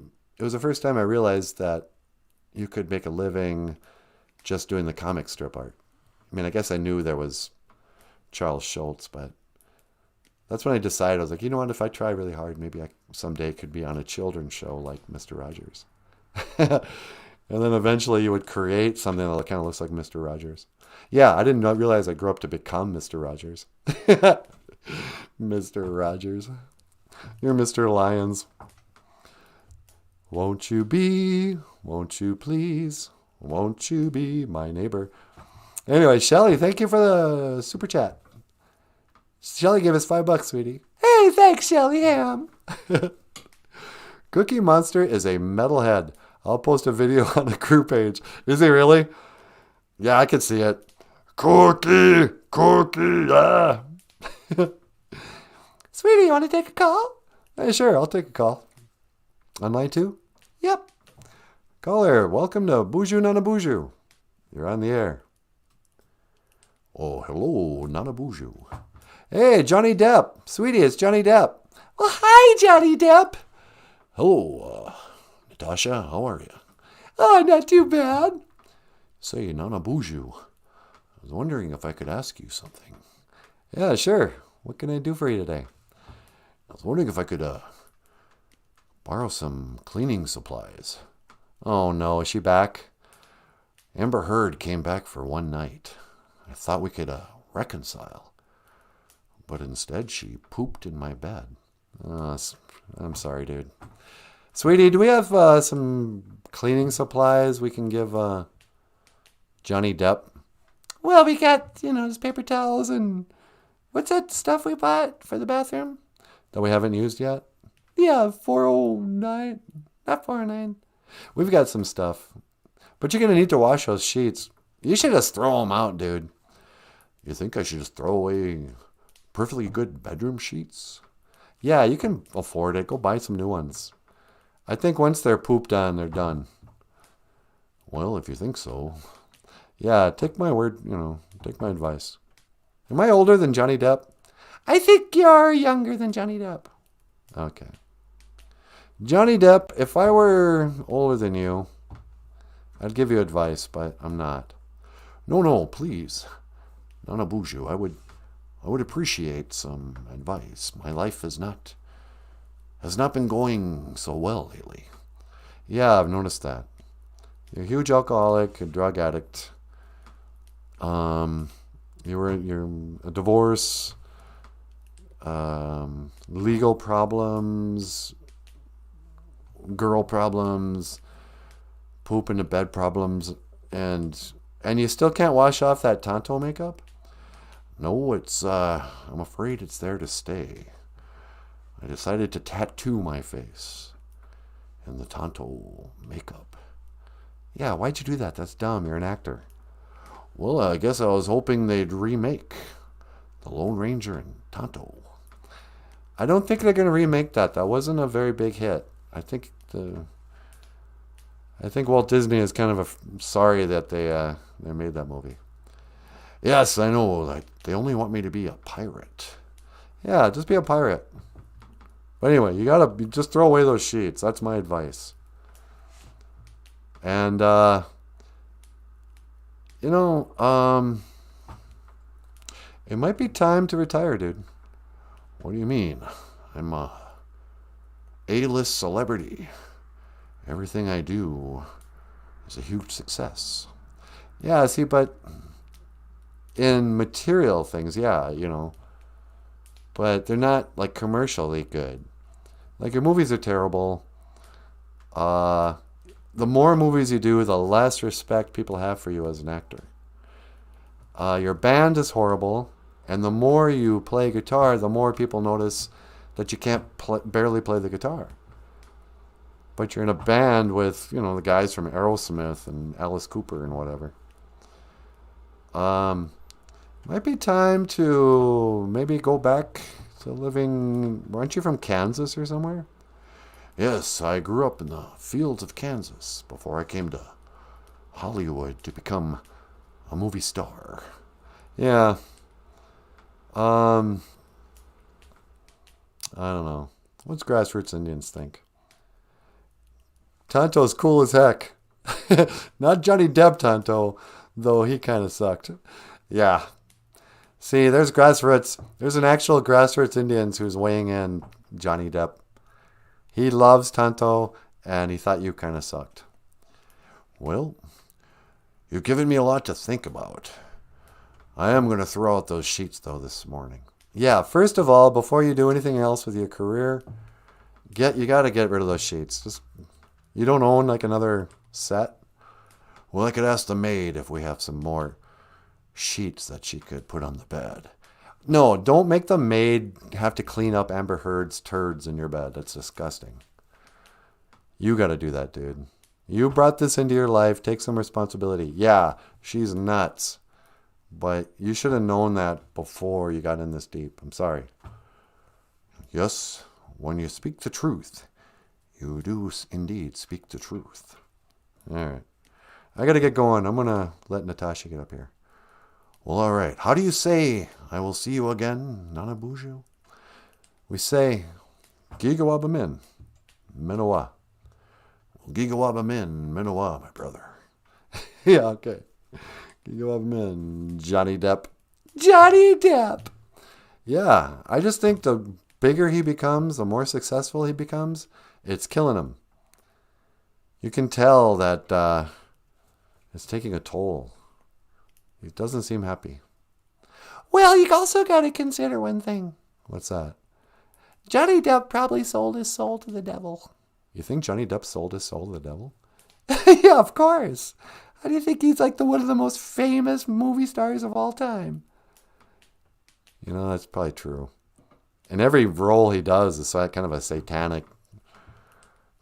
was the first time I realized that you could make a living just doing the comic strip art. I mean, I guess I knew there was Charles Schultz, but that's when I decided, I was like, you know what, if I try really hard, maybe I someday could be on a children's show like Mr. Rogers. And then eventually you would create something that kind of looks like Mr. Rogers. Yeah, I didn't realize I grew up to become Mr. Rogers. Mr. Rogers. You're Mr. Lyons. Won't you please, won't you be my neighbor? Anyway, Shelly, thank you for the super chat. Shelly gave us $5, sweetie. Hey, thanks, Shelly Ham. Cookie Monster is a metalhead. I'll post a video on the group page. Is he really? Yeah, I can see it. Cookie, ah. Sweetie, you want to take a call? Hey, sure, I'll take a call. On line 2? Yep. Caller, welcome to Boozhoo Nanaboozhoo. You're on the air. Oh, hello, Nanaboozhoo. Hey, Johnny Depp. Sweetie, it's Johnny Depp. Well, hi, Johnny Depp. Hello, Natasha. How are you? Oh, not too bad. Say, Nanaboozhoo, I was wondering if I could ask you something. Yeah, sure. What can I do for you today? I was wondering if I could borrow some cleaning supplies. Oh, no. Is she back? Amber Heard came back for one night. I thought we could reconcile. But instead, she pooped in my bed. I'm sorry, dude. Sweetie, do we have some cleaning supplies we can give Johnny Depp? Well, we got, just paper towels and what's that stuff we bought for the bathroom? That we haven't used yet? Yeah, 409. Not 409. We've got some stuff. But you're going to need to wash those sheets. You should just throw them out, dude. You think I should just throw away perfectly good bedroom sheets? Yeah, you can afford it. Go buy some new ones. I think once they're pooped on, they're done. Well, if you think so. Yeah, take my word, take my advice. Am I older than Johnny Depp? I think you're younger than Johnny Depp. Okay. Johnny Depp, if I were older than you, I'd give you advice, but I'm not. No, please. Nanaboozhoo, I would appreciate some advice. My life has not been going so well lately. Yeah, I've noticed that. You're a huge alcoholic, a drug addict. You're a divorce, legal problems, girl problems, poop in the bed problems, and you still can't wash off that Tonto makeup? No, it's, I'm afraid it's there to stay. I decided to tattoo my face in the Tonto makeup. Yeah, why'd you do that? That's dumb. You're an actor. Well, I guess I was hoping they'd remake The Lone Ranger and Tonto. I don't think they're going to remake that. That wasn't a very big hit. I think Walt Disney is kind of sorry that they made that movie. Yes, I know. Like, they only want me to be a pirate. Yeah, just be a pirate. But anyway, you just throw away those sheets. That's my advice. And it might be time to retire, dude. What do you mean? I'm a A-list celebrity. Everything I do is a huge success. Yeah, see, but in material things, yeah, but they're not like commercially good. Like, your movies are terrible. The more movies you do, the less respect people have for you as an actor. Your band is horrible, and the more you play guitar, the more people notice that you can't barely play the guitar. But you're in a band with, the guys from Aerosmith and Alice Cooper and whatever. Might be time to maybe go back to living... Aren't you from Kansas or somewhere? Yes, I grew up in the fields of Kansas before I came to Hollywood to become a movie star. Yeah. I don't know. What's Grassroots Indians think? Tonto's cool as heck. Not Johnny Depp Tonto, though he kind of sucked. Yeah. See, there's Grassroots. There's an actual Grassroots Indians who's weighing in Johnny Depp. He loves Tonto, and he thought you kind of sucked. Well, you've given me a lot to think about. I am going to throw out those sheets, though, this morning. Yeah, first of all, before you do anything else with your career, you got to get rid of those sheets. You don't own like another set? Well, I could ask the maid if we have some more sheets that she could put on the bed. No, don't make the maid have to clean up Amber Heard's turds in your bed. That's disgusting. You got to do that, dude. You brought this into your life. Take some responsibility. Yeah, she's nuts. But you should have known that before you got in this deep. I'm sorry. Yes, when you speak the truth, you do indeed speak the truth. All right. I got to get going. I'm going to let Natasha get up here. Well, all right. How do you say, I will see you again, Nanaboozhoo? We say, Gigawabamin, Minowa. Well, Gigawabamin, Minowa, my brother. Yeah, okay. Gigawabamin, Johnny Depp. Johnny Depp! Yeah, I just think the bigger he becomes, the more successful he becomes, it's killing him. You can tell that it's taking a toll. He doesn't seem happy. Well, you also got to consider one thing. What's that? Johnny Depp probably sold his soul to the devil. You think Johnny Depp sold his soul to the devil? Yeah, of course. How do you think he's like one of the most famous movie stars of all time? That's probably true. And every role he does is kind of a satanic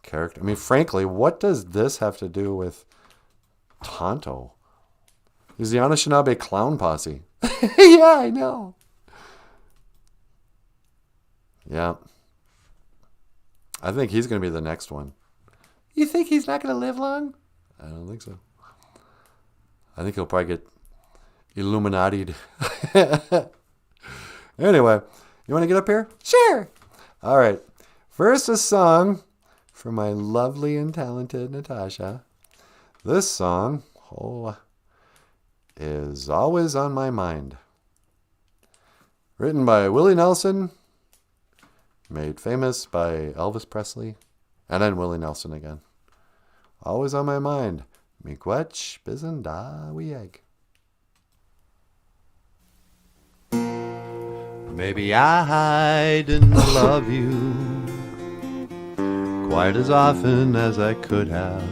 character. I mean, frankly, what does this have to do with Tonto? He's the Anishinaabe clown posse. Yeah, I know. Yeah. I think he's going to be the next one. You think he's not going to live long? I don't think so. I think he'll probably get Illuminati'd. Anyway, you want to get up here? Sure. All right. First, a song for my lovely and talented Natasha. This song, is Always on My Mind. Written by Willie Nelson, made famous by Elvis Presley, and then Willie Nelson again. Always on my mind. Miigwech bizanda wieg. Maybe I didn't love you quite as often as I could have.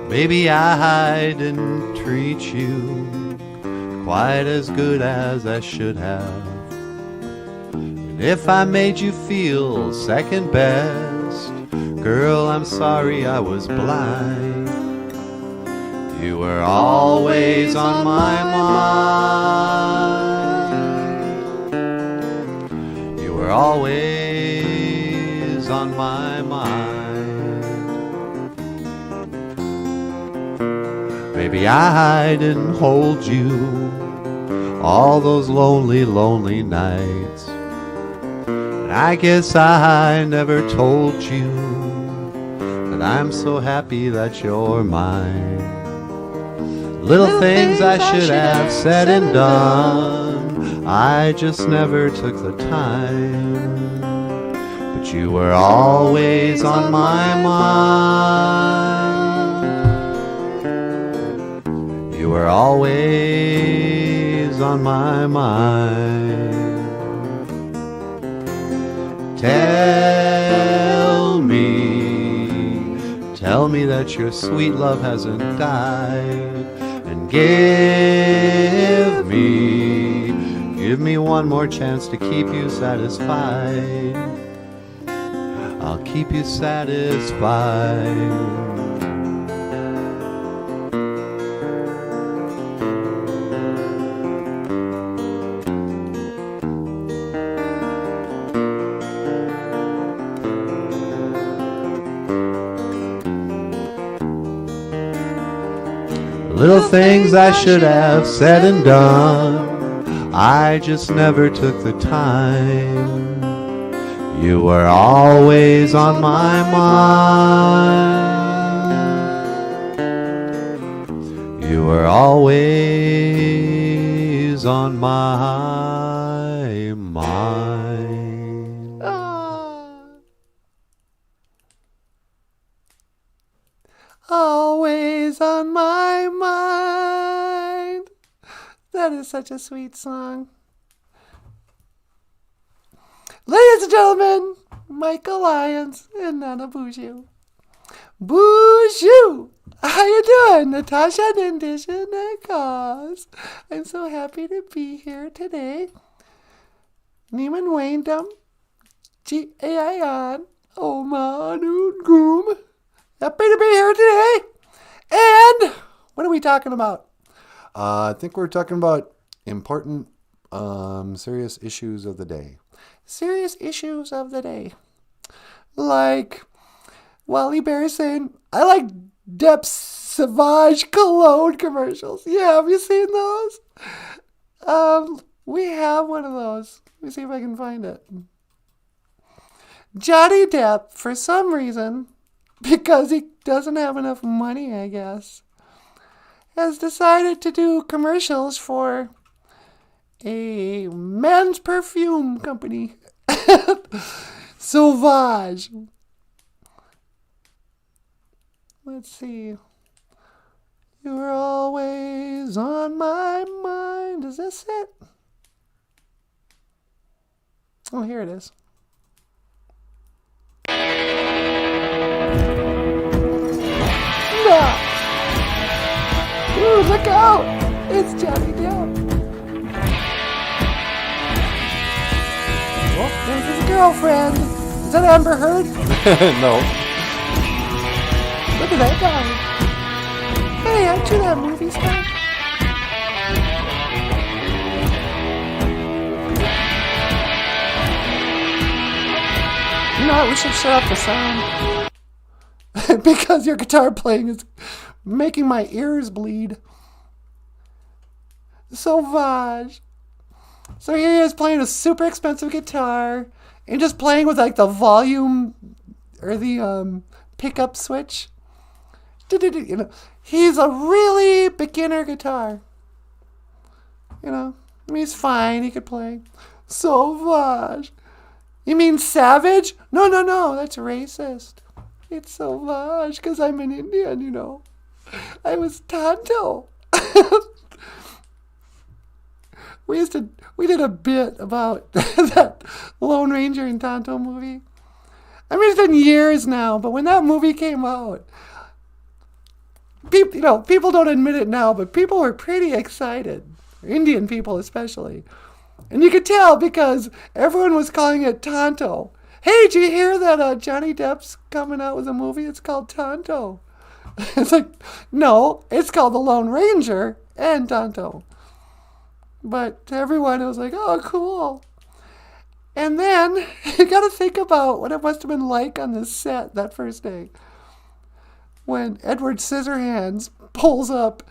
Maybe I didn't treat you quite as good as I should have. And if I made you feel second best, girl, I'm sorry I was blind. You were always on my mind. You were always on my mind. Maybe I didn't hold you all those lonely, lonely nights. And I guess I never told you that I'm so happy that you're mine. Little things I should have said and done, I just never took the time. But you were always on my mind. You were always on my mind. Tell me that your sweet love hasn't died. And give me one more chance to keep you satisfied. I'll keep you satisfied. Little things I should have said and done, I just never took the time. You were always on my mind. You were always on my mind. Always on my mind. That is such a sweet song. Ladies and gentlemen, Michael Lyons and Nanaboozhoo. Boozhoo! How you doing, Natasha Nindisha? I'm so happy to be here today. Neiman Waindum, G-A-I-N, Omanun Goom. Happy to be here today. And what are we talking about? I think we're talking about important, serious issues of the day. Serious issues of the day. Like Wally Bear saying, I like Depth Savage cologne commercials. Yeah, have you seen those? We have one of those. Let me see if I can find it. Johnny Depp, for some reason, because he doesn't have enough money, I guess, has decided to do commercials for a men's perfume company. Sauvage. Let's see. You were always on my mind. Is this it? Oh, here it is. Ooh, look out! It's Johnny Depp. Oh, there's his girlfriend. Is that Amber Heard? No. Look at that guy. Hey, aren't you that movie star? You know what? We should shut up the sound. Because your guitar playing is making my ears bleed. Sauvage. So here he is playing a super expensive guitar and just playing with like the volume or the pickup switch. You know, he's a really beginner guitar. You know, I mean, he's fine. He could play. Sauvage. You mean savage? No, that's racist. It's Sauvage because I'm an Indian, you know. I was Tonto. We did a bit about that Lone Ranger and Tonto movie. I mean, it's been years now, but when that movie came out, people don't admit it now, but people were pretty excited. Indian people especially. And you could tell because everyone was calling it Tonto. Hey, did you hear that Johnny Depp's coming out with a movie? It's called Tonto. It's like, no, it's called The Lone Ranger and Tonto. But to everyone, it was like, oh, cool. And then you got to think about what it must have been like on the set that first day when Edward Scissorhands pulls up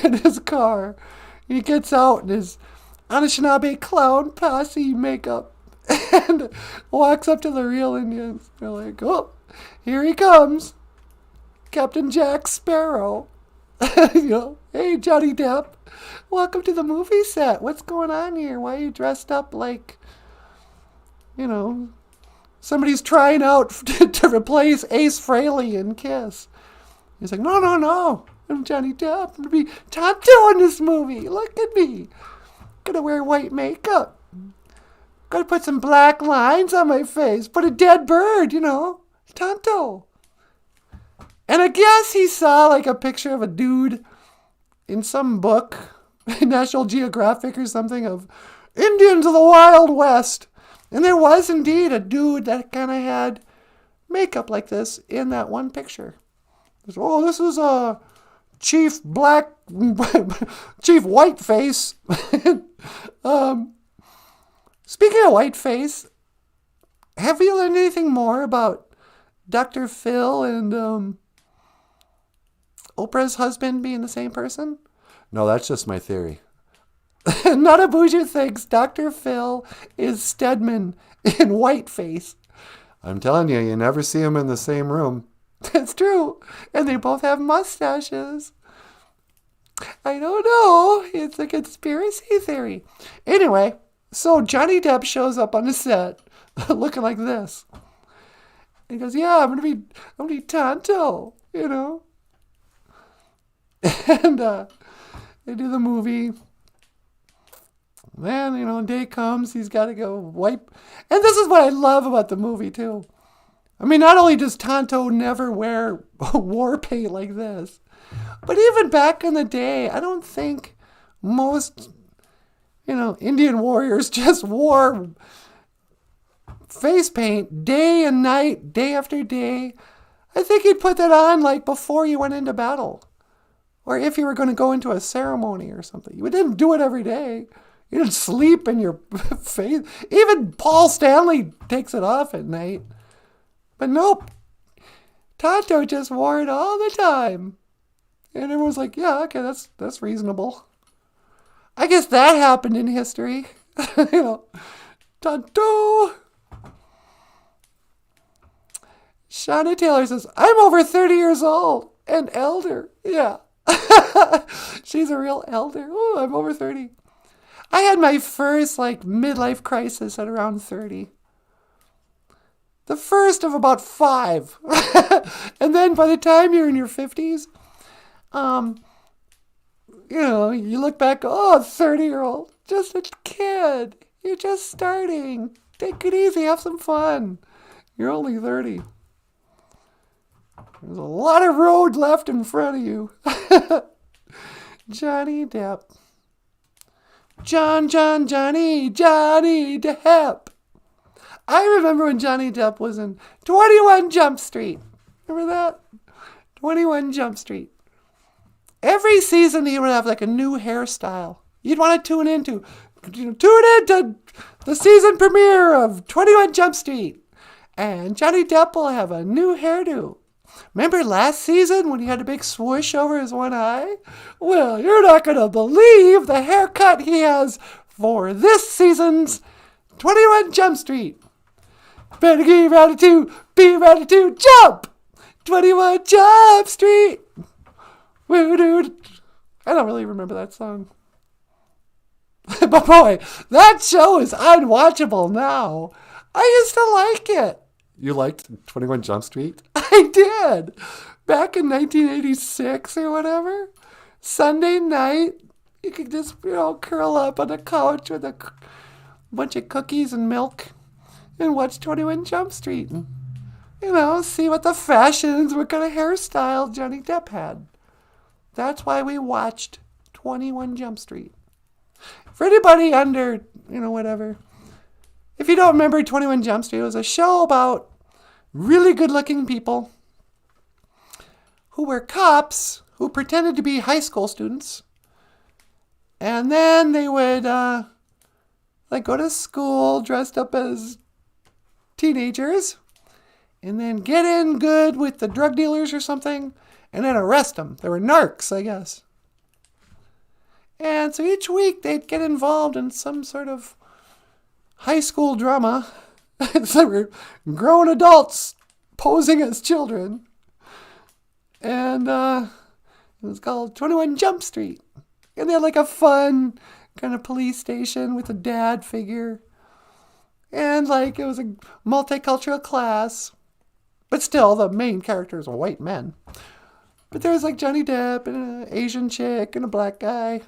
in his car. He gets out in his Anishinaabe clown posse makeup and walks up to the real Indians. They're like, oh, here he comes, Captain Jack Sparrow. Hey, Johnny Depp, welcome to the movie set. What's going on here? Why are you dressed up like, somebody's trying out to replace Ace Frehley in Kiss? He's like, no, I'm Johnny Depp. I'm going to be Tonto in this movie. Look at me. Gonna wear white makeup. Gotta put some black lines on my face. Put a dead bird, Tonto. And I guess he saw like a picture of a dude in some book, National Geographic or something, of Indians of the Wild West. And there was indeed a dude that kind of had makeup like this in that one picture. Oh, this is a Chief Whiteface. Speaking of Whiteface, have you learned anything more about Dr. Phil and Oprah's husband being the same person? No, that's just my theory. Nanaboozhoo thinks Dr. Phil is Stedman in Whiteface. I'm telling you, you never see them in the same room. That's true. And they both have mustaches. I don't know. It's a conspiracy theory. Anyway, so Johnny Depp shows up on the set looking like this. He goes, yeah, I'm gonna be Tonto, And they do the movie. Then, day comes, he's got to go wipe. And this is what I love about the movie, too. I mean, not only does Tonto never wear war paint like this, but even back in the day, I don't think most, Indian warriors just wore face paint day and night, day after day. I think he'd put that on like before you went into battle. Or if you were going to go into a ceremony or something. You didn't do it every day. You didn't sleep in your face. Even Paul Stanley takes it off at night. But nope. Tonto just wore it all the time. And everyone's like, yeah, okay, that's reasonable. I guess that happened in history. Tonto. Shauna Taylor says, I'm over 30 years old and elder. Yeah. She's a real elder. Oh, I'm over 30. I had my first midlife crisis at around 30. The first of about 5. And then by the time you're in your 50s, you look back, 30-year-old, just a kid. You're just starting. Take it easy, have some fun. You're only 30. There's a lot of road left in front of you. Johnny Depp. Johnny Depp. I remember when Johnny Depp was in 21 Jump Street. Remember that? 21 Jump Street. Every season he would have a new hairstyle. You'd want to tune into the season premiere of 21 Jump Street. And Johnny Depp will have a new hairdo. Remember last season when he had a big swoosh over his one eye? Well, you're not going to believe the haircut he has for this season's 21 Jump Street. Better be ready to jump! 21 Jump Street! Woo doo. I don't really remember that song. But boy, that show is unwatchable now. I used to like it. You liked 21 Jump Street? I did. Back in 1986 or whatever. Sunday night, you could just, curl up on the couch with a bunch of cookies and milk and watch 21 Jump Street and see what the fashions, what kind of hairstyle Johnny Depp had. That's why we watched 21 Jump Street. For anybody under, whatever. If you don't remember 21 Jump Street, it was a show about really good-looking people who were cops who pretended to be high school students. And then they would go to school dressed up as teenagers and then get in good with the drug dealers or something and then arrest them. They were narcs, I guess. And so each week they'd get involved in some sort of high school drama. So we're grown adults posing as children. And it was called 21 Jump Street. And they had like a fun kind of police station with a dad figure. And like it was a multicultural class. But still, the main characters were white men. But there was like Johnny Depp and an Asian chick and a black guy.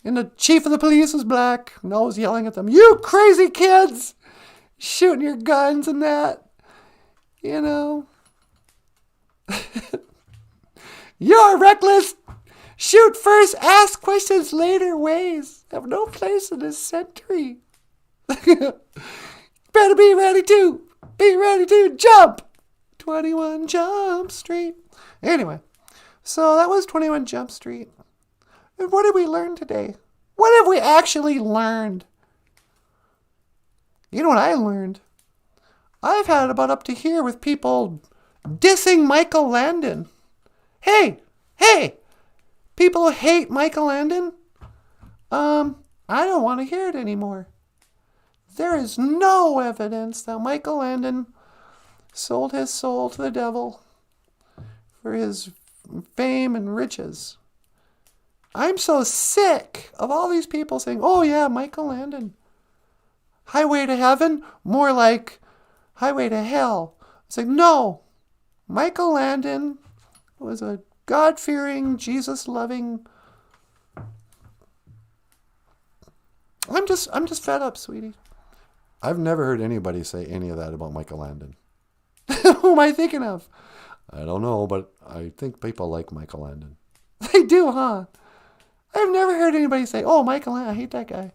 And the chief of the police was black and always yelling at them, "You crazy kids! Shooting your guns and that. You're reckless! Shoot first, ask questions later ways. Have no place in this century. Better be ready to jump! 21 Jump Street." Anyway, so that was 21 Jump Street. And what did we learn today? What have we actually learned? You know what I learned? I've had about up to here with people dissing Michael Landon. Hey! People who hate Michael Landon? I don't want to hear it anymore. There is no evidence that Michael Landon sold his soul to the devil for his fame and riches. I'm so sick of all these people saying, "Oh yeah, Michael Landon. Highway to heaven," more like highway to hell. It's like, no. Michael Landon was a God-fearing, Jesus-loving. I'm just fed up, sweetie. I've never heard anybody say any of that about Michael Landon. Who am I thinking of? I don't know, but I think people like Michael Landon. They do, huh? I've never heard anybody say, "Oh, Michael Landon, I hate that guy."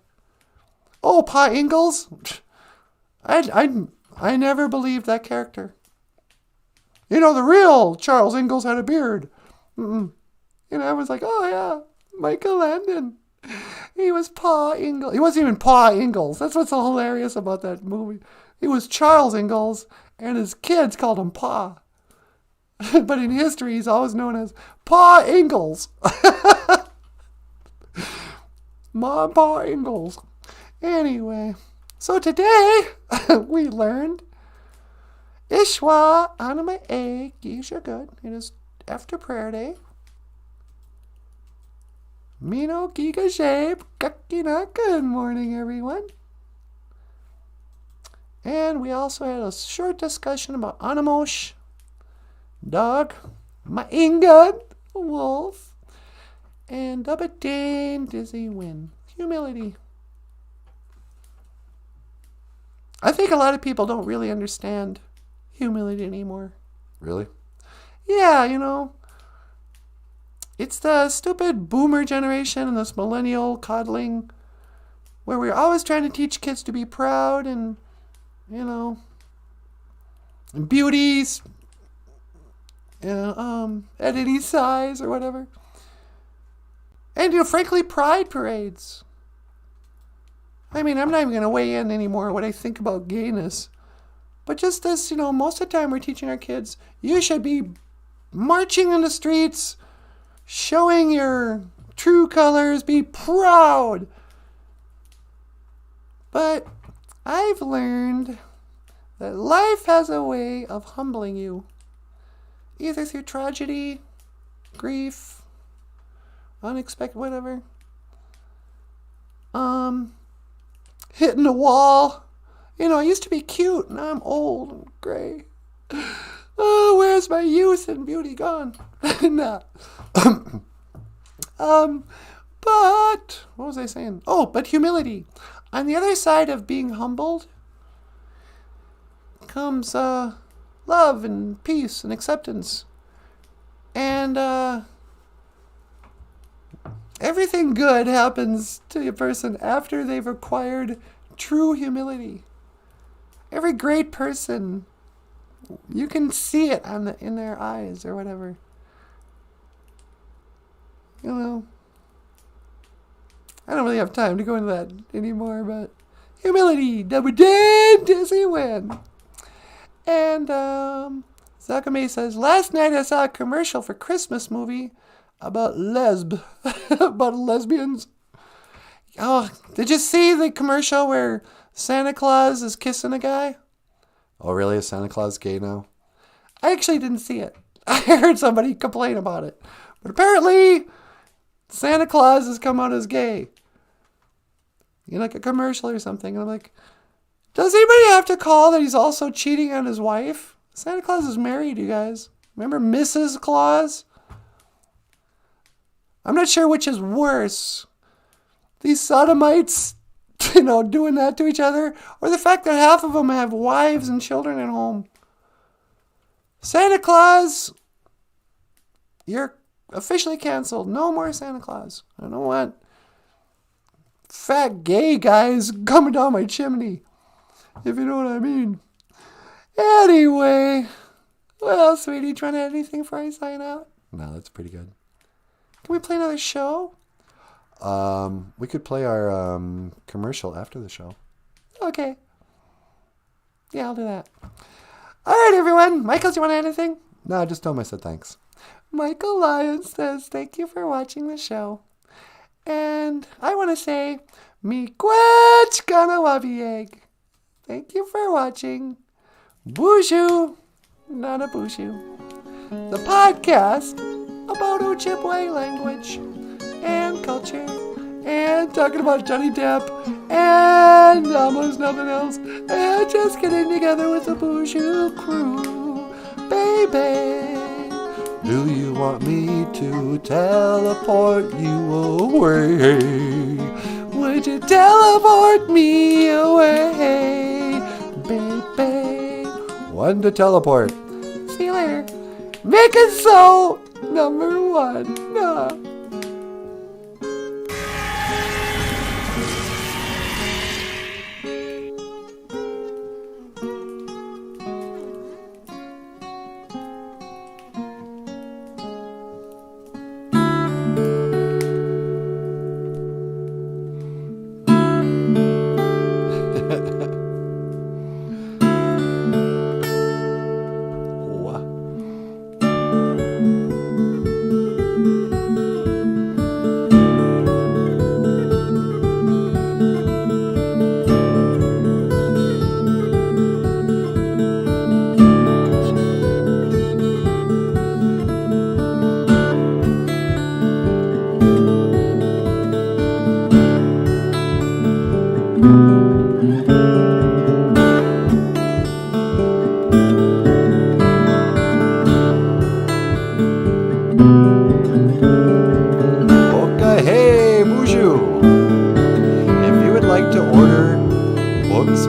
Oh, Pa Ingalls? I never believed that character. The real Charles Ingalls had a beard. I was like, "Oh yeah, Michael Landon. He was Pa Ingalls." He wasn't even Pa Ingalls. That's what's so hilarious about that movie. He was Charles Ingalls, and his kids called him Pa. But in history, he's always known as Pa Ingalls. Ma and Pa Ingalls. Anyway, so today we learned Ishwa Anima A Gisha Good. It is after prayer day. Mino Giga Shape Kakina. Good morning, everyone. And we also had a short discussion about Anamosh, dog, Maingan, wolf, and Dubadane, dizzy win. Humility. I think a lot of people don't really understand humility anymore. Really? Yeah, it's the stupid boomer generation and this millennial coddling where we're always trying to teach kids to be proud and, and beauties at any size or whatever. And, frankly, pride parades. I mean, I'm not even going to weigh in anymore what I think about gayness. But just this, most of the time we're teaching our kids, you should be marching in the streets, showing your true colors, be proud. But I've learned that life has a way of humbling you. Either through tragedy, grief, unexpected, whatever. Hitting a wall. I used to be cute, now I'm old and gray. Oh, where's my youth and beauty gone? Nah. But, what was I saying? Oh, but humility. On the other side of being humbled comes love and peace and acceptance. And everything good happens to a person after they've acquired true humility. Every great person, you can see it in their eyes or whatever. You know, I don't really have time to go into that anymore, but humility, double down, Disney win. And Zakame says, last night I saw a commercial for Christmas movie about about lesbians. Oh, did you see the commercial where Santa Claus is kissing a guy? Oh, really? Is Santa Claus gay now? I actually didn't see it. I heard somebody complain about it. But apparently, Santa Claus has come out as gay. In like a commercial or something. And I'm like, does anybody have to call that he's also cheating on his wife? Santa Claus is married, you guys. Remember Mrs. Claus? I'm not sure which is worse. These sodomites, doing that to each other, or the fact that half of them have wives and children at home. Santa Claus, you're officially canceled. No more Santa Claus. I don't want fat gay guys coming down my chimney, if you know what I mean. Anyway, well, sweetie, trying to add anything before I sign out? No, that's pretty good. Can we play another show? We could play our commercial after the show. Okay. Yeah, I'll do that. All right, everyone. Michael, do you want to add anything? No, just tell him I said thanks. Michael Lyons says, thank you for watching the show. And I want to say, miigwech ganawabieg. Thank you for watching Boozhoo Nanaboozhoo, the podcast about Ojibwe language and culture and talking about Johnny Depp and almost nothing else and just getting together with the Boozhoo crew, baby. Do you want me to teleport you away? Would you teleport me away, baby? One to teleport. See you later. Make it so. Number 1. Nah.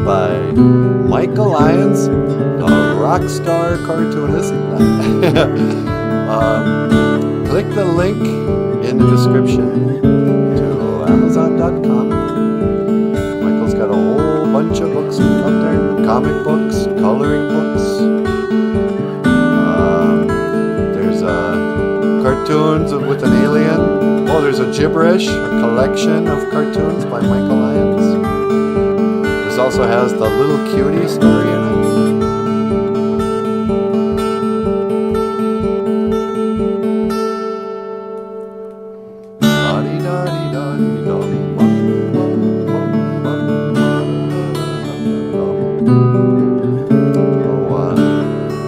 By Michael Lyons, the rock star cartoonist. Click the link in the description to Amazon.com. Michael's got a whole bunch of books up there, comic books, coloring books. There's cartoons with an alien. Oh, there's Ojiberish, a collection of cartoons by Michael Lyons. This also has the Little Cutie story in it.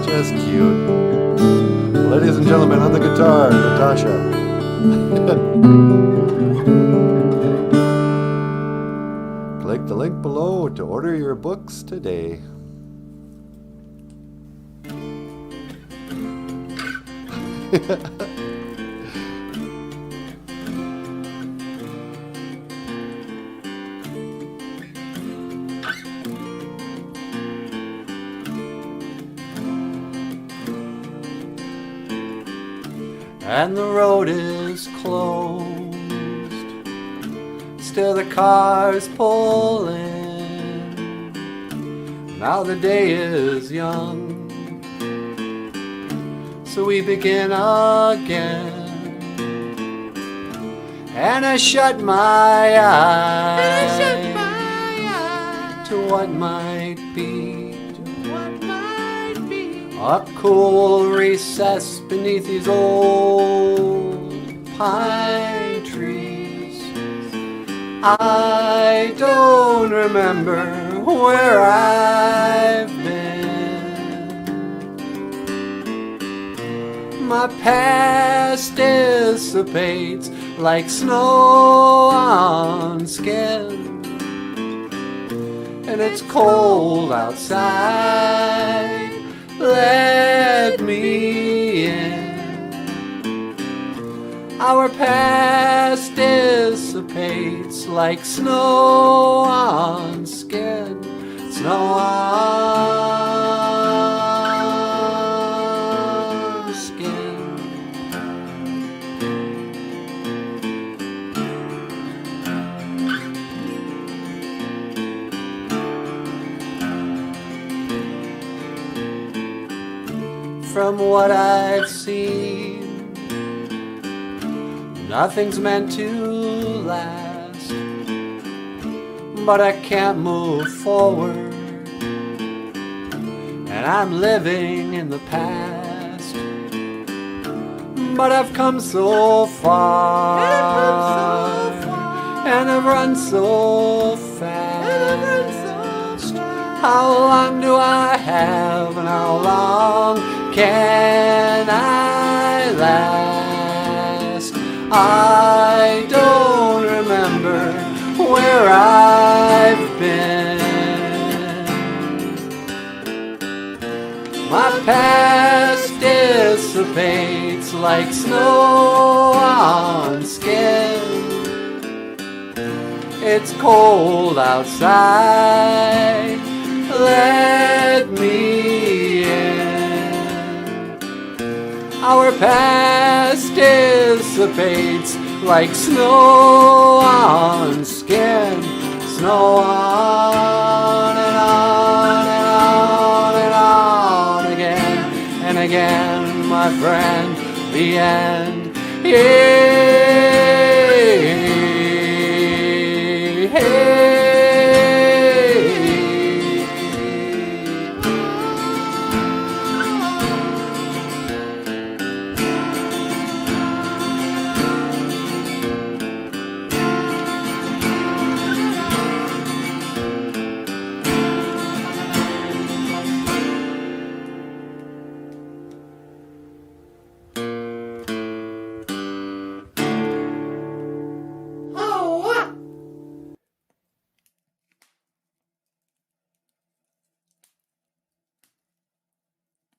Just cute. Ladies and gentlemen, on the guitar, Natasha. Click the link below to order your books today. and the road is closed. Still the cars pull in. Now the day is young, so we begin again. And I shut my eyes to what might be. A cool recess beneath these old pine trees. I don't remember where I've been. My past dissipates like snow on skin, and it's cold outside. Let me in. Our past dissipates like snow on skin. Snow on skin. From what I've seen, nothing's meant to last, but I can't move forward, and I'm living in the past. But I've come so far, and I've run so fast. How long do I have, and how long can I last? I don't remember where I've been. My past dissipates like snow on skin. It's cold outside. Let me in. Our past dissipates like snow on skin. Snow on and on and on and on again and again, my friend. The end is